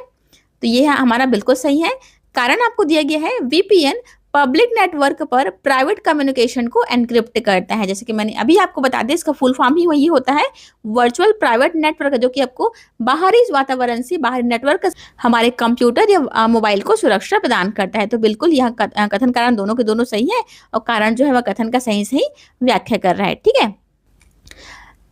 तो ये है हमारा बिल्कुल सही है। कारण आपको दिया गया है। वीपीएन पब्लिक नेटवर्क पर प्राइवेट कम्युनिकेशन को एनक्रिप्ट करता है। जैसे कि मैंने अभी आपको बता दिया, इसका फुल फॉर्म ही वही होता है, वर्चुअल प्राइवेट नेटवर्क, जो कि आपको बाहरी वातावरण से, बाहरी नेटवर्क हमारे कंप्यूटर या मोबाइल को सुरक्षा प्रदान करता है। तो बिल्कुल यह कथन कारण दोनों के दोनों सही है, और कारण जो है वह कथन का सही सही व्याख्या कर रहा है। ठीक है,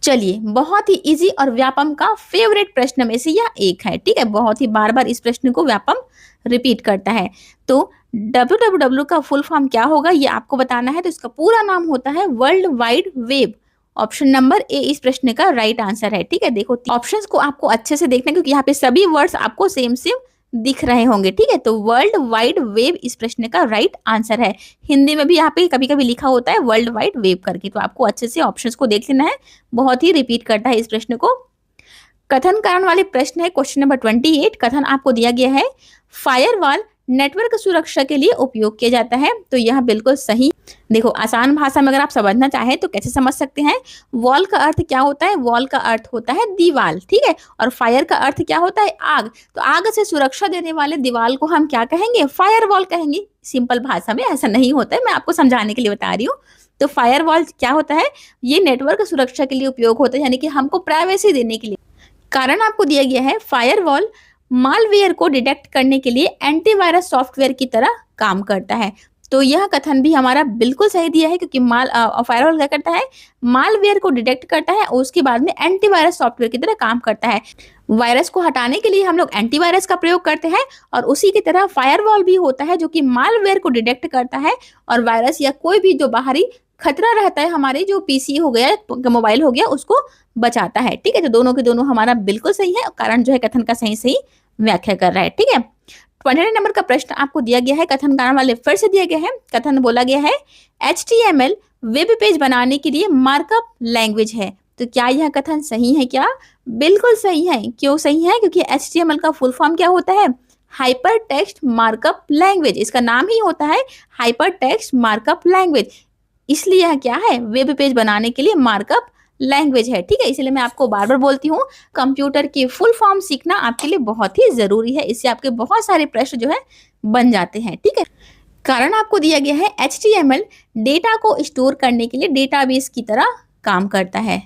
चलिए, बहुत ही इजी और व्यापम का फेवरेट प्रश्न में से यह एक है। ठीक है, बहुत ही बार बार इस प्रश्न को व्यापम रिपीट करता है। तो www का फुल फॉर्म क्या होगा, ये आपको बताना है। तो इसका पूरा नाम होता है world wide web. Option number A इस प्रश्न का राइट आंसर है। ठीक है, देखो ऑप्शंस को आपको अच्छे से देखना, क्योंकि यहाँ पे सभी वर्ड्स आपको सेम सेम दिख रहे होंगे। ठीक है, तो वर्ल्ड वाइड वेब इस प्रश्न का राइट आंसर है। हिंदी में भी यहाँ पे कभी कभी लिखा होता है वर्ल्ड वाइड वेब करके, तो आपको अच्छे से ऑप्शंस को देख लेना है। बहुत ही रिपीट करता है इस प्रश्न को। कथन कारण वाले प्रश्न है क्वेश्चन नंबर 28। कथन आपको दिया गया है। फायरवॉल नेटवर्क सुरक्षा के लिए उपयोग किया जाता है। तो यह बिल्कुल सही। देखो, आसान भाषा में अगर आप समझना चाहें तो कैसे समझ सकते हैं? वॉल का अर्थ क्या होता है? वॉल का अर्थ होता है दीवार। ठीक है, और फायर का अर्थ क्या होता है? आग। तो आग से सुरक्षा देने वाले दीवार को हम क्या कहेंगे? फायरवॉल कहेंगे। सिंपल भाषा में ऐसा नहीं होता है, मैं आपको समझाने के लिए बता रही हूँ। तो फायरवॉल क्या होता है? ये नेटवर्क सुरक्षा के लिए उपयोग होता है, यानी कि हमको प्राइवेसी देने के लिए। कारण आपको दिया गया है। फायरवॉल मालवेयर को डिटेक्ट करने के लिए एंटीवायरस सॉफ्टवेयर की तरह काम करता है। तो यह कथन भी हमारा बिल्कुल सही दिया है, क्योंकि फायरवॉल क्या करता है? मालवेयर को डिटेक्ट करता है और उसके बाद में एंटीवायरस सॉफ्टवेयर की तरह काम करता है। वायरस को हटाने के लिए हम लोग एंटीवायरस का प्रयोग करते हैं, और उसी की तरह फायरवॉल भी होता है, जो कि मालवेयर को डिटेक्ट करता है और वायरस या कोई भी जो बाहरी खतरा रहता है, हमारे जो पीसी हो गया, मोबाइल हो गया, उसको बचाता है। ठीक है, तो दोनों के दोनों हमारा बिल्कुल सही है। कारण जो है कथन का सही सही व्याख्या कर रहा है। ठीक है, 29 नंबर का प्रश्न आपको दिया गया है। कथन कारण वाले फिर से दिया गया है। कथन बोला गया है HTML वेब पेज बनाने के लिए मार्कअप लैंग्वेज है। तो क्या यह कथन सही है क्या? बिल्कुल सही है। क्यों सही है? क्योंकि HTML का फुल फॉर्म क्या होता है? Hyper text markup language. इसका नाम ही होता है हाइपर टेक्स्ट मार्कअप लैंग्वेज। इसलिए यह क्या है? वेब पेज बनाने के लिए मार्कअप लैंग्वेज है। ठीक है, इसलिए मैं आपको बार बार बोलती हूँ, कंप्यूटर की फुल फॉर्म सीखना आपके लिए बहुत ही जरूरी है। इससे आपके बहुत सारे प्रश्न जो है बन जाते हैं। ठीक है, कारण आपको दिया गया है। HTML डेटा को स्टोर करने के लिए डेटाबेस की तरह काम करता है।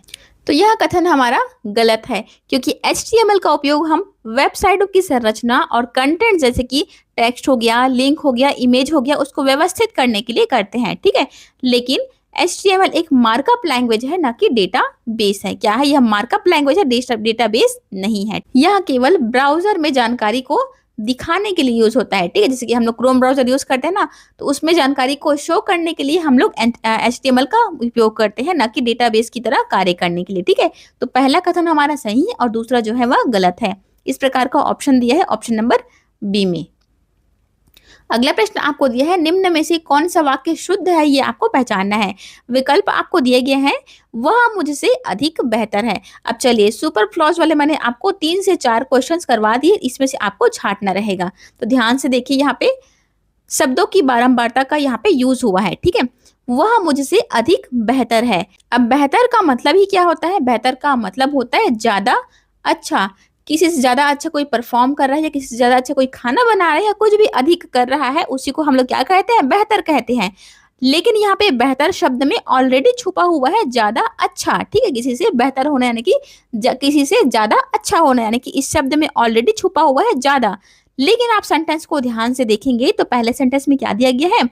तो यह कथन हमारा गलत है, क्योंकि HTML का उपयोग हम वेबसाइटों की संरचना और कंटेंट, जैसे कि टेक्स्ट हो गया, लिंक हो गया, इमेज हो गया, उसको व्यवस्थित करने के लिए करते हैं। ठीक है, लेकिन HTML एक मार्कअप लैंग्वेज है, ना कि डेटा बेस है। क्या है? यह मार्कअप लैंग्वेज है, डेटा बेस नहीं है। यह केवल ब्राउजर में जानकारी को दिखाने के लिए यूज होता है, ठीक है। जैसे कि हम लोग क्रोम ब्राउजर यूज करते हैं ना, तो उसमें जानकारी को शो करने के लिए हम लोग HTML का उपयोग करते हैं, ना कि डेटाबेस की तरह कार्य करने के लिए, ठीक है। तो पहला कथन हमारा सही है और दूसरा जो है वह गलत है। इस प्रकार का ऑप्शन दिया है ऑप्शन नंबर बी में। अगला प्रश्न आपको दिया है, निम्न में से कौन सा वाक्य शुद्ध है, ये आपको पहचानना है। विकल्प आपको दिए गए हैं, वह मुझसे अधिक बेहतर है। अब चलिए, सुपर फ्लॉज वाले मैंने आपको 3 से 4 क्वेश्चंस करवा दिए, इसमें से आपको छांटना रहेगा। तो ध्यान से देखिए, यहाँ पे शब्दों की बारंबारता का यहाँ पे यूज हुआ है, ठीक है। वह मुझसे अधिक बेहतर है। अब बेहतर का मतलब ही क्या होता है? बेहतर का मतलब होता है ज्यादा अच्छा। किसी से ज्यादा अच्छा कोई परफॉर्म कर रहा है, या किसी से ज्यादा अच्छा कोई खाना बना रहा है, या कुछ भी अधिक कर रहा है, उसी को हम लोग क्या कहते हैं? बेहतर कहते हैं। लेकिन यहाँ पे बेहतर शब्द में ऑलरेडी छुपा हुआ है ज्यादा अच्छा, ठीक है। किसी से बेहतर होना यानी कि किसी से ज्यादा अच्छा होना, यानी कि इस शब्द में ऑलरेडी छुपा हुआ है ज्यादा। लेकिन आप सेंटेंस को ध्यान से देखेंगे तो पहले सेंटेंस में क्या दिया गया है?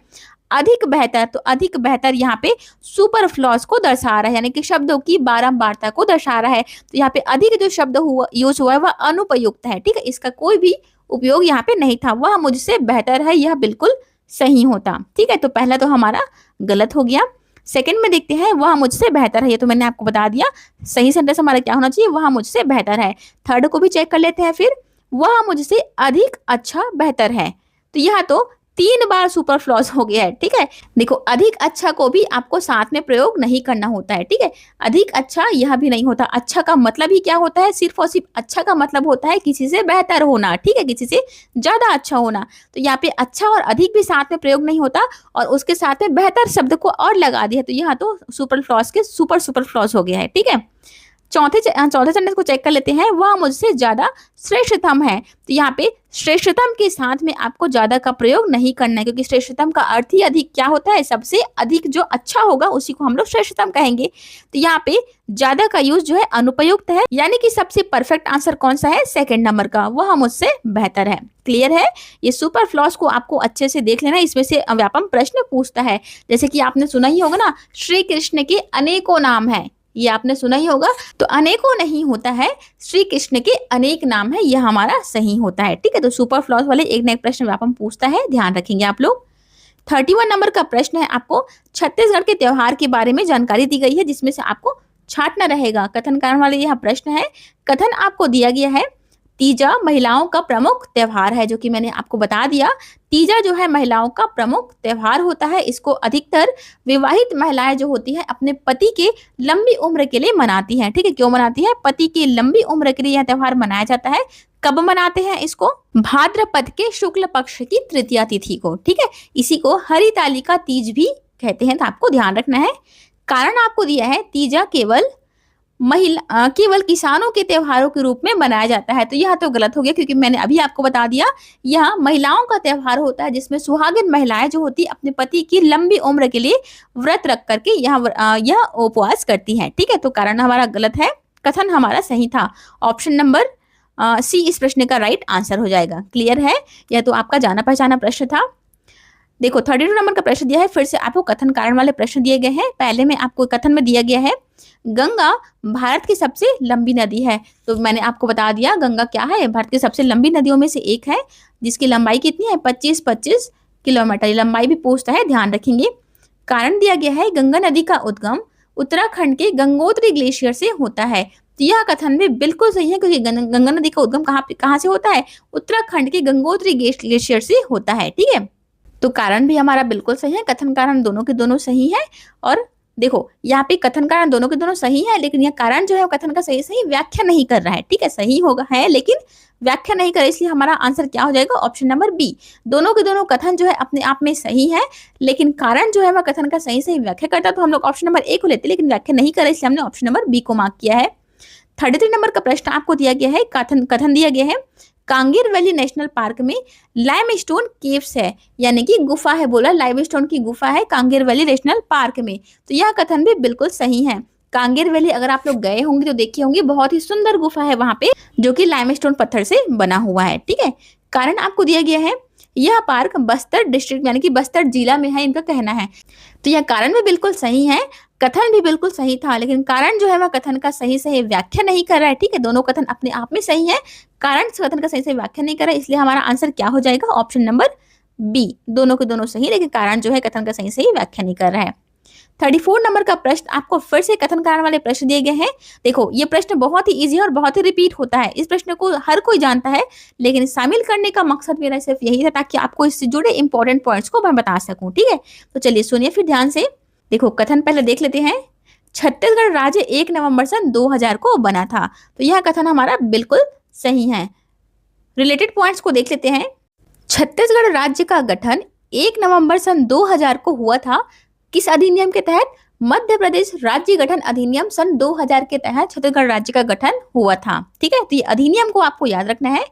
अधिक बेहतर। तो अधिक बेहतर यहाँ पे सुपर फ्लॉज को दर्शा रहा है, यानी कि शब्दों की बारंबारता को दर्शा रहा है। तो यहाँ पे अधिक जो शब्द हुआ यूज हुआ है वह अनुपयुक्त है, ठीक है। इसका कोई भी उपयोग यहाँ पे नहीं था। वह मुझसे बेहतर है, यह बिल्कुल सही होता, ठीक है। तो पहला तो हमारा गलत हो गया। सेकंड में देखते हैं, वह मुझसे बेहतर है, ये तो मैंने आपको बता दिया। सही सेंटेंस हमारा क्या होना चाहिए? वह मुझसे बेहतर है। थर्ड को भी चेक कर लेते हैं फिर, वह मुझसे अधिक अच्छा बेहतर है। तो यह तो 3 बार सुपर फ्लॉज हो गया है, ठीक है। देखो, अधिक अच्छा को भी आपको साथ में प्रयोग नहीं करना होता है, ठीक है। अधिक अच्छा यह भी नहीं होता। अच्छा का मतलब ही क्या होता है? सिर्फ और सिर्फ अच्छा का मतलब होता है किसी से बेहतर होना, ठीक है, किसी से ज्यादा अच्छा होना। तो यहाँ पे अच्छा और अधिक भी साथ में प्रयोग नहीं होता, और उसके साथ में बेहतर शब्द को और लगा दिया, तो यहाँ तो सुपर फ्लॉज के सुपर फ्लॉज हो गया है, ठीक है। चौथे सेंटेंस को चेक कर लेते हैं, वह मुझसे ज्यादा श्रेष्ठतम है। तो यहाँ पे श्रेष्ठतम के साथ में आपको ज्यादा का प्रयोग नहीं करना है, क्योंकि श्रेष्ठतम का अर्थ ही अधिक क्या होता है? सबसे अधिक जो अच्छा होगा उसी को हम लोग श्रेष्ठतम कहेंगे। तो यहाँ पे ज्यादा का यूज जो है अनुपयुक्त है, यानी कि सबसे परफेक्ट आंसर कौन सा है? सेकंड नंबर का, वह मुझसे बेहतर है। क्लियर है? ये सुपर फ्लॉज को आपको अच्छे से देख लेना, इसमें से व्यापम प्रश्न पूछता है। जैसे कि आपने सुना ही होगा ना, श्री कृष्ण के अनेकों नाम है, ये आपने सुना ही होगा। तो अनेकों नहीं होता है, श्री कृष्ण के अनेक नाम है, यह हमारा सही होता है, ठीक है। तो सुपर फ्लॉज वाले एक न एक प्रश्न व्यापम पूछता है, ध्यान रखेंगे आप लोग। 31 नंबर का प्रश्न है, आपको छत्तीसगढ़ के त्योहार के बारे में जानकारी दी गई है, जिसमें से आपको छांटना रहेगा। कथन कारण वाले यह प्रश्न है। कथन आपको दिया गया है, तीजा महिलाओं का प्रमुख त्योहार है, जो कि मैंने आपको बता दिया। तीजा जो है महिलाओं का प्रमुख त्योहार होता है। इसको अधिकतर विवाहित महिलाएं जो होती हैं अपने पति के लंबी उम्र के लिए मनाती हैं, ठीक है। क्यों मनाती है? पति की लंबी उम्र के लिए यह त्योहार मनाया जाता है। कब मनाते हैं इसको? भाद्रपद के शुक्ल पक्ष की तृतीया तिथि को, ठीक है। इसी को हरितालिका तीज भी कहते हैं, तो आपको ध्यान रखना है। कारण आपको दिया है, तीजा केवल किसानों के त्योहारों के रूप में मनाया जाता है। तो यह तो गलत हो गया, क्योंकि मैंने अभी आपको बता दिया, यह महिलाओं का त्योहार होता है, जिसमें सुहागिन महिलाएं जो होती अपने पति की लंबी उम्र के लिए व्रत रख करके यह उपवास करती हैं, ठीक है। तो कारण हमारा गलत है, कथन हमारा सही था। ऑप्शन नंबर सी इस प्रश्न का राइट आंसर हो जाएगा। क्लियर है? यह तो आपका जाना पहचाना प्रश्न था। देखो, 32 नंबर का प्रश्न दिया है, फिर से आपको कथन कारण वाले प्रश्न दिए गए हैं। पहले में आपको कथन में दिया गया है, गंगा भारत की सबसे लंबी नदी है। तो मैंने आपको बता दिया, गंगा क्या है? भारत की सबसे लंबी नदियों में से एक है, जिसकी लंबाई कितनी है? 25 किलोमीटर। ये लंबाई भी पूछता है, ध्यान रखेंगे। कारण दिया गया है, गंगा नदी का उद्गम उत्तराखंड के गंगोत्री ग्लेशियर से होता है। तो यह कथन भी बिल्कुल सही है, क्योंकि गंगा नदी का उद्गम कहाँ से होता है? उत्तराखंड के गंगोत्री ग्लेशियर से होता है, ठीक है। तो कारण भी हमारा बिल्कुल सही है, कथन कारण दोनों के दोनों सही है। और देखो, यहाँ पे कथन कारण दोनों के दोनों सही है, लेकिन यह कारण जो है कथन का सही व्याख्या नहीं कर रहा है, ठीक है। सही होगा है, लेकिन व्याख्या नहीं करे, इसलिए हमारा आंसर क्या हो जाएगा? Option number B. दोनों के दोनों कथन जो है अपने आप में सही है, लेकिन कारण जो है वह कथन का सही व्याख्या करता है। तो हम लोग ऑप्शन नंबर ए को लेते, लेकिन व्याख्या नहीं करे, इसलिए हमने ऑप्शन नंबर बी को मार्क किया है। 33 नंबर का प्रश्न आपको दिया गया है, कथन दिया गया है, कांगेर वैली नेशनल पार्क में लाइमस्टोन केव्स है, यानी कि गुफा है। बोला लाइमस्टोन की गुफा है कांगेर वैली नेशनल पार्क में। तो यह कथन भी बिल्कुल सही है। कांगेर वैली अगर आप लोग गए होंगे तो देखी होंगे, बहुत ही सुंदर गुफा है वहां पे, जो कि लाइमस्टोन पत्थर से बना हुआ है, ठीक है। कारण आपको दिया गया है, यह पार्क बस्तर डिस्ट्रिक्ट यानी कि बस्तर जिला में है, इनका कहना है। तो यह कारण भी बिल्कुल सही है, कथन भी बिल्कुल सही था, लेकिन कारण जो है वह कथन का सही सही व्याख्या नहीं कर रहा है। ठीक है, दोनों कथन अपने आप में सही है, कारण कथन का सही सही व्याख्या नहीं कर रहा है, इसलिए हमारा आंसर क्या हो जाएगा, ऑप्शन नंबर बी। दोनों के दोनों सही, लेकिन कारण जो है कथन का सही सही व्याख्या नहीं कर रहा है। 34 नंबर का प्रश्न आपको फिर से कथन कारण वाले प्रश्न दिए गए हैं। देखो ये प्रश्न बहुत ही इजी है और बहुत ही रिपीट होता है, इस प्रश्न को हर कोई जानता है, लेकिन शामिल करने का मकसद मेरा सिर्फ यही था ताकि आपको इससे जुड़े इंपॉर्टेंट पॉइंट्स को मैं बता सकूं। ठीक है, तो चलिए सुनिए फिर ध्यान से। देखो कथन पहले देख लेते हैं। छत्तीसगढ़ राज्य 1 नवंबर सन 2000 को बना था, तो यह कथन हमारा बिल्कुल सही है। रिलेटेड पॉइंट्स को देख लेते हैं। छत्तीसगढ़ राज्य का गठन 1 नवंबर सन 2000 को हुआ था, किस अधिनियम के तहत, मध्य प्रदेश राज्य गठन अधिनियम सन 2000 के तहत छत्तीसगढ़ राज्य का गठन हुआ था। ठीक है, तो ये अधिनियम को आपको याद रखना है।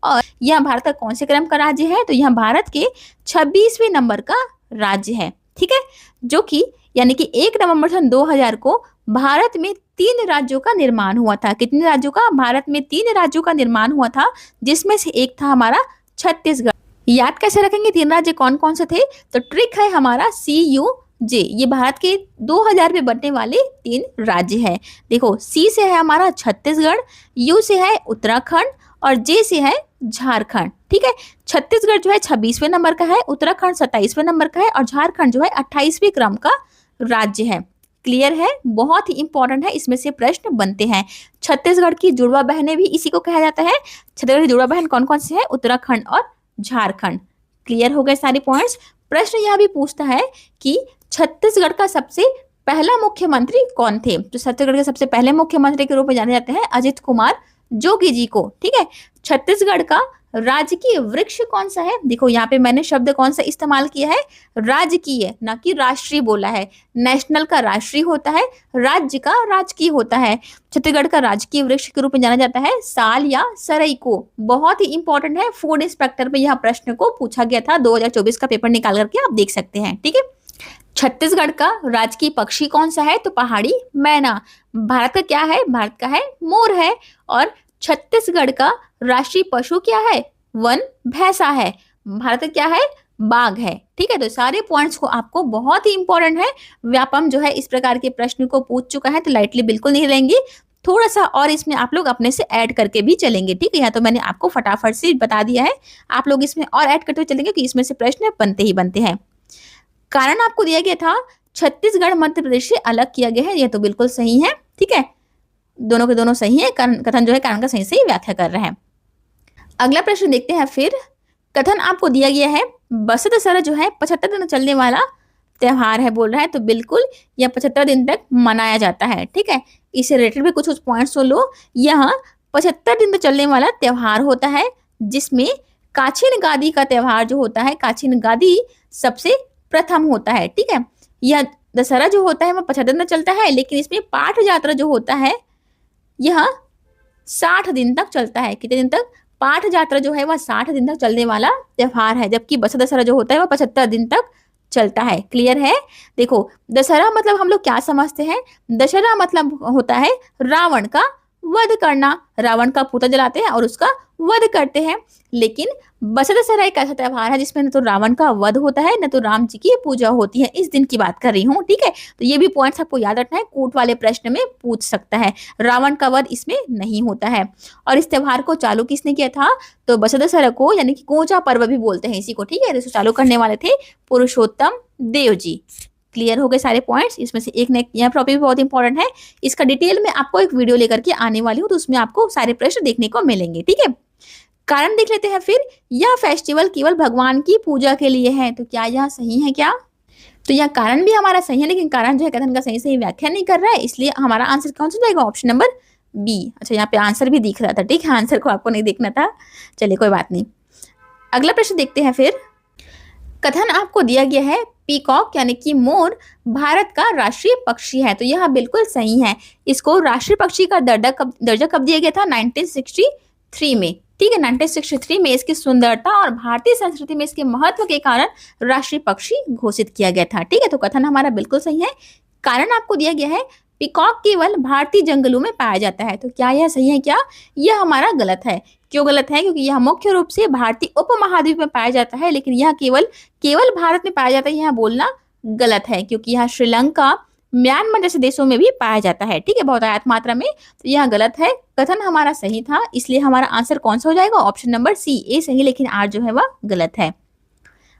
और यह भारत का कौन से क्रम का राज्य है, तो यह भारत के 26वें नंबर का राज्य है। ठीक है, जो कि यानी कि 1 नवंबर सन 2000 को भारत में 3 राज्यों का निर्माण हुआ था। कितने राज्यों का, भारत में 3 राज्यों का निर्माण हुआ था, जिसमें से एक था हमारा छत्तीसगढ़। याद कैसे रखेंगे 3 राज्य कौन कौन से थे, तो ट्रिक है हमारा CUJ, ये भारत के 2000 में बनने वाले 3 राज्य है। देखो C से है हमारा छत्तीसगढ़, U से है उत्तराखंड और J से है झारखंड। ठीक है, छत्तीसगढ़ जो है 26वें नंबर का है, उत्तराखंड 27वें नंबर का है और झारखंड जो है 28वें क्रम का राज्य है। क्लियर है, बहुत ही इंपॉर्टेंट है, इसमें से प्रश्न बनते हैं। छत्तीसगढ़ की जुड़वा बहनें भी इसी को कहा जाता है। छत्तीसगढ़ की जुड़वा बहन कौन कौन सी है, उत्तराखंड और झारखंड। क्लियर हो गए सारे पॉइंट्स। प्रश्न यह भी पूछता है कि छत्तीसगढ़ का सबसे पहला मुख्यमंत्री कौन थे, तो छत्तीसगढ़ के सबसे पहले मुख्यमंत्री के रूप में जाने जाते हैं अजित कुमार जोगी जी को। ठीक है, छत्तीसगढ़ का राजकीय वृक्ष कौन सा है, देखो यहाँ पे मैंने शब्द कौन सा इस्तेमाल किया है, राजकीय, ना कि राष्ट्रीय बोला है। नेशनल का राष्ट्रीय होता है, राज्य का राजकीय होता है। छत्तीसगढ़ का राजकीय वृक्ष के रूप में जाना जाता है साल या सरई को। बहुत ही इंपॉर्टेंट है, फूड इंस्पेक्टर में यह प्रश्न को पूछा गया था, 2024 का पेपर निकाल करके आप देख सकते हैं। ठीक है, छत्तीसगढ़ का राजकीय पक्षी कौन सा है, तो पहाड़ी मैना। भारत का क्या है, भारत का है मोर है। और छत्तीसगढ़ का राष्ट्रीय पशु क्या है, वन भैंसा है। भारत का क्या है, बाघ है। ठीक है, तो सारे पॉइंट्स को आपको, बहुत ही इंपॉर्टेंट है, व्यापम जो है इस प्रकार के प्रश्न को पूछ चुका है, तो लाइटली बिल्कुल नहीं लेंगे, थोड़ा सा और इसमें आप लोग अपने से ऐड करके भी चलेंगे। ठीक है, यहाँ तो मैंने आपको फटाफट से बता दिया है, आप लोग इसमें और ऐड करते हुए चलेंगे कि इसमें से प्रश्न बनते ही बनते हैं। कारण आपको दिया गया था छत्तीसगढ़ मध्य प्रदेश से अलग किया गया है, यह तो बिल्कुल सही है। ठीक है, दोनों के दोनों सही है, कथन जो है कारण का सही सही व्याख्या कर रहा है। अगला प्रश्न देखते हैं फिर। कथन आपको दिया गया है बसंत दशहरा जो है 75 दिन चलने वाला त्योहार है बोल रहा है, तो बिल्कुल यह 75 दिन तक मनाया जाता है। ठीक है, इससे रिलेटेड भी कुछ पॉइंट्स सुन लो। यह 75 दिन तक चलने वाला त्योहार होता है, जिसमें काछिन गादी का त्योहार जो होता है, काछिन गादी सबसे प्रथम होता है। ठीक है, यह दशहरा जो होता है वह 75 दिन तक चलता है, लेकिन इसमें पाठ यात्रा जो होता है यह 60 दिन तक चलता है। कितने दिन तक, पाठ यात्रा जो है वह 60 दिन तक चलने वाला त्योहार है, जबकि बसंत दशहरा जो होता है वह 75 दिन तक चलता है। क्लियर है। देखो दशहरा मतलब हम लोग क्या समझते हैं, दशहरा मतलब होता है रावण का वध करना, रावण का पुतला जलाते हैं और उसका वध करते हैं। लेकिन बसंत दशहरा एक ऐसा त्योहार है जिसमें न तो रावण का वध होता है, न तो राम जी की पूजा होती है। इस दिन की बात कर रही हूँ। ठीक है, तो ये भी पॉइंट्स आपको याद रखना है, कोर्ट वाले प्रश्न में पूछ सकता है। रावण का वध इसमें नहीं होता है। और इस त्योहार को चालू किसने किया था, तो बसंत दशहरा को यानी कि कोंचा पर्व भी बोलते हैं इसी को। ठीक है, इसको चालू करने वाले थे पुरुषोत्तम देव जी। क्लियर हो गए सारे पॉइंट्स। इसमें से एक ने यह टॉपिक भी बहुत इंपॉर्टेंट है, इसका डिटेल में आपको एक वीडियो लेकर के आने वाली हूँ, तो उसमें आपको सारे प्रश्न देखने को मिलेंगे। ठीक है, कारण देख लेते हैं फिर। यह फेस्टिवल केवल भगवान की पूजा के लिए है, तो क्या यह सही है क्या, तो यह कारण भी हमारा सही है, लेकिन कारण जो है कथन का सही सही व्याख्या नहीं कर रहा है, इसलिए हमारा आंसर कौन सा जाएगा, ऑप्शन नंबर बी। अच्छा, यहाँ पे आंसर भी दिख रहा था। ठीक है, आंसर को आपको नहीं देखना था, चलिए कोई बात नहीं। अगला प्रश्न देखते हैं फिर। कथन आपको दिया गया है पीकॉक यानी कि मोर भारत का राष्ट्रीय पक्षी है, तो यह बिल्कुल सही है। इसको राष्ट्रीय पक्षी का दर्जा कब दिया गया था, 1963 में। ठीक है, 1963 में इसकी सुंदरता और भारतीय संस्कृति में इसके महत्व के कारण राष्ट्रीय पक्षी घोषित किया गया था। ठीक है, तो कथन हमारा बिल्कुल सही है। कारण आपको दिया गया है पीकॉक केवल भारतीय जंगलों में पाया जाता है, तो क्या यह सही है क्या, यह हमारा गलत है। क्यों गलत है? क्योंकि यह मुख्य रूप से भारतीय उपमहाद्वीप में पाया जाता है, लेकिन यह केवल केवल भारत में पाया जाता है, यह बोलना गलत है, क्योंकि यह श्रीलंका, म्यांमार जैसे देशों में भी पाया जाता है। ठीक है, बहुत आयात मात्रा में, तो यह गलत है। कथन हमारा सही था, इसलिए हमारा आंसर कौन सा हो जाएगा? ऑप्शन नंबर सी, ए सही, लेकिन आर जो है वह गलत है।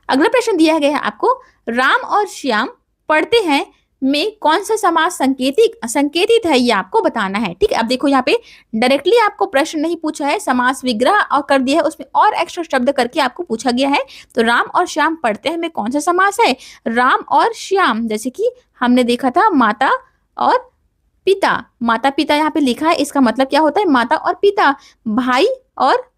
अगला प्रश्न दिया गया है आपको, राम और श्याम पढ़ते हैं में कौन सा समास संकेतित है, ये आपको बताना है। ठीक है, अब देखो यहाँ पे डायरेक्टली आपको प्रश्न नहीं पूछा है, समास विग्रह और कर दिया है, उसमें और एक्स्ट्रा शब्द करके आपको पूछा गया है। तो राम और श्याम पढ़ते हैं में कौन सा समास है? राम और श्याम, जैसे कि हमने देखा था माता और पिता, माता पिता यहाँ पे लिखा है, इसका मतलब क्या होता है? माता और पिता। भाई और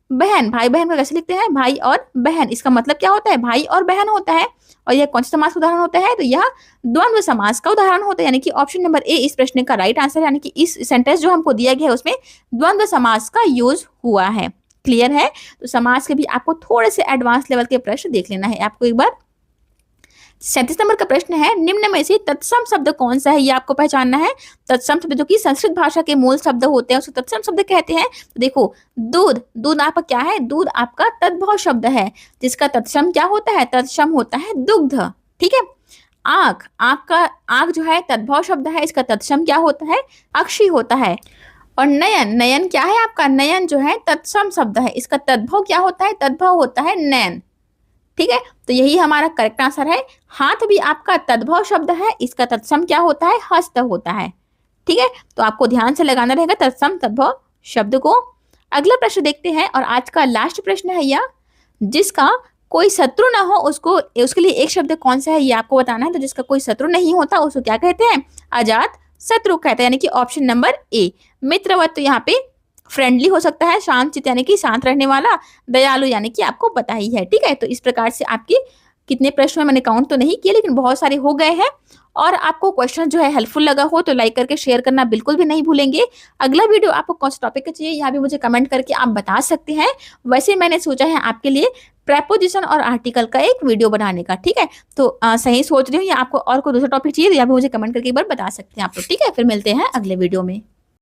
बहन, भाई बहन को कैसे लिखते हैं? भाई और बहन, इसका मतलब क्या होता है? भाई और बहन होता है। और यह कौन सा समास का उदाहरण होता है? तो यह द्वंद्व समास का उदाहरण होता है, यानी कि ऑप्शन नंबर ए इस प्रश्न का राइट आंसर, यानी कि इस सेंटेंस जो हमको दिया गया है उसमें द्वंद्व समास का यूज हुआ है। क्लियर है? तो समास के भी आपको थोड़े से एडवांस लेवल के प्रश्न देख लेना है आपको एक बार। 37 नंबर का प्रश्न है, निम्न में से तत्सम शब्द कौन सा है, ये आपको पहचानना है। तत्सम शब्द जो कि संस्कृत भाषा के मूल शब्द होते हैं उसको तत्सम शब्द कहते हैं। तो देखो, दूध, दूध आपका क्या है? दूध आपका तद्भव शब्द है, जिसका तत्सम क्या होता है? तत्सम होता है दुग्ध। ठीक है। आंख, आंख जो है तद्भव शब्द है, इसका तत्सम क्या होता है? अक्षी होता है। और नयन, नयन क्या है आपका? नयन जो है तत्सम शब्द है, इसका तद्भव क्या होता है? तद्भव होता है नयन। ठीक है, तो यही हमारा करेक्ट आंसर है। हाथ भी आपका तद्भव शब्द है, इसका तत्सम क्या होता है? हस्त होता है। ठीक है, तो आपको ध्यान से लगाना रहेगा तत्सम तद्भव शब्द को। अगला प्रश्न देखते हैं, और आज का लास्ट प्रश्न है यह, जिसका कोई शत्रु ना हो उसको, उसके लिए एक शब्द कौन सा है ये आपको बताना है। तो जिसका कोई शत्रु नहीं होता उसको क्या कहते हैं? अजात शत्रु कहते हैं, यानी कि ऑप्शन नंबर ए। मित्रवत, तो यहाँ पे फ्रेंडली हो सकता है, शांतचित्त यानी कि शांत रहने वाला, दयालु यानी कि आपको पता ही है। ठीक है, तो इस प्रकार से आपकी कितने प्रश्न मैंने काउंट तो नहीं किए, लेकिन बहुत सारे हो गए हैं। और आपको क्वेश्चन जो है हेल्पफुल लगा हो तो लाइक करके शेयर करना बिल्कुल भी नहीं भूलेंगे। अगला वीडियो आपको कौन सा टॉपिक का चाहिए, यहाँ भी मुझे कमेंट करके आप बता सकते हैं। वैसे मैंने सोचा है आपके लिए प्रेपोजिशन और आर्टिकल का एक वीडियो बनाने का। ठीक है, तो सही सोच रही हूँ, या आपको और कोई दूसरा टॉपिक चाहिए तो यहाँ भी मुझे कमेंट करके एक बार बता सकते हैं आप लोग। ठीक है, फिर मिलते हैं अगले वीडियो में।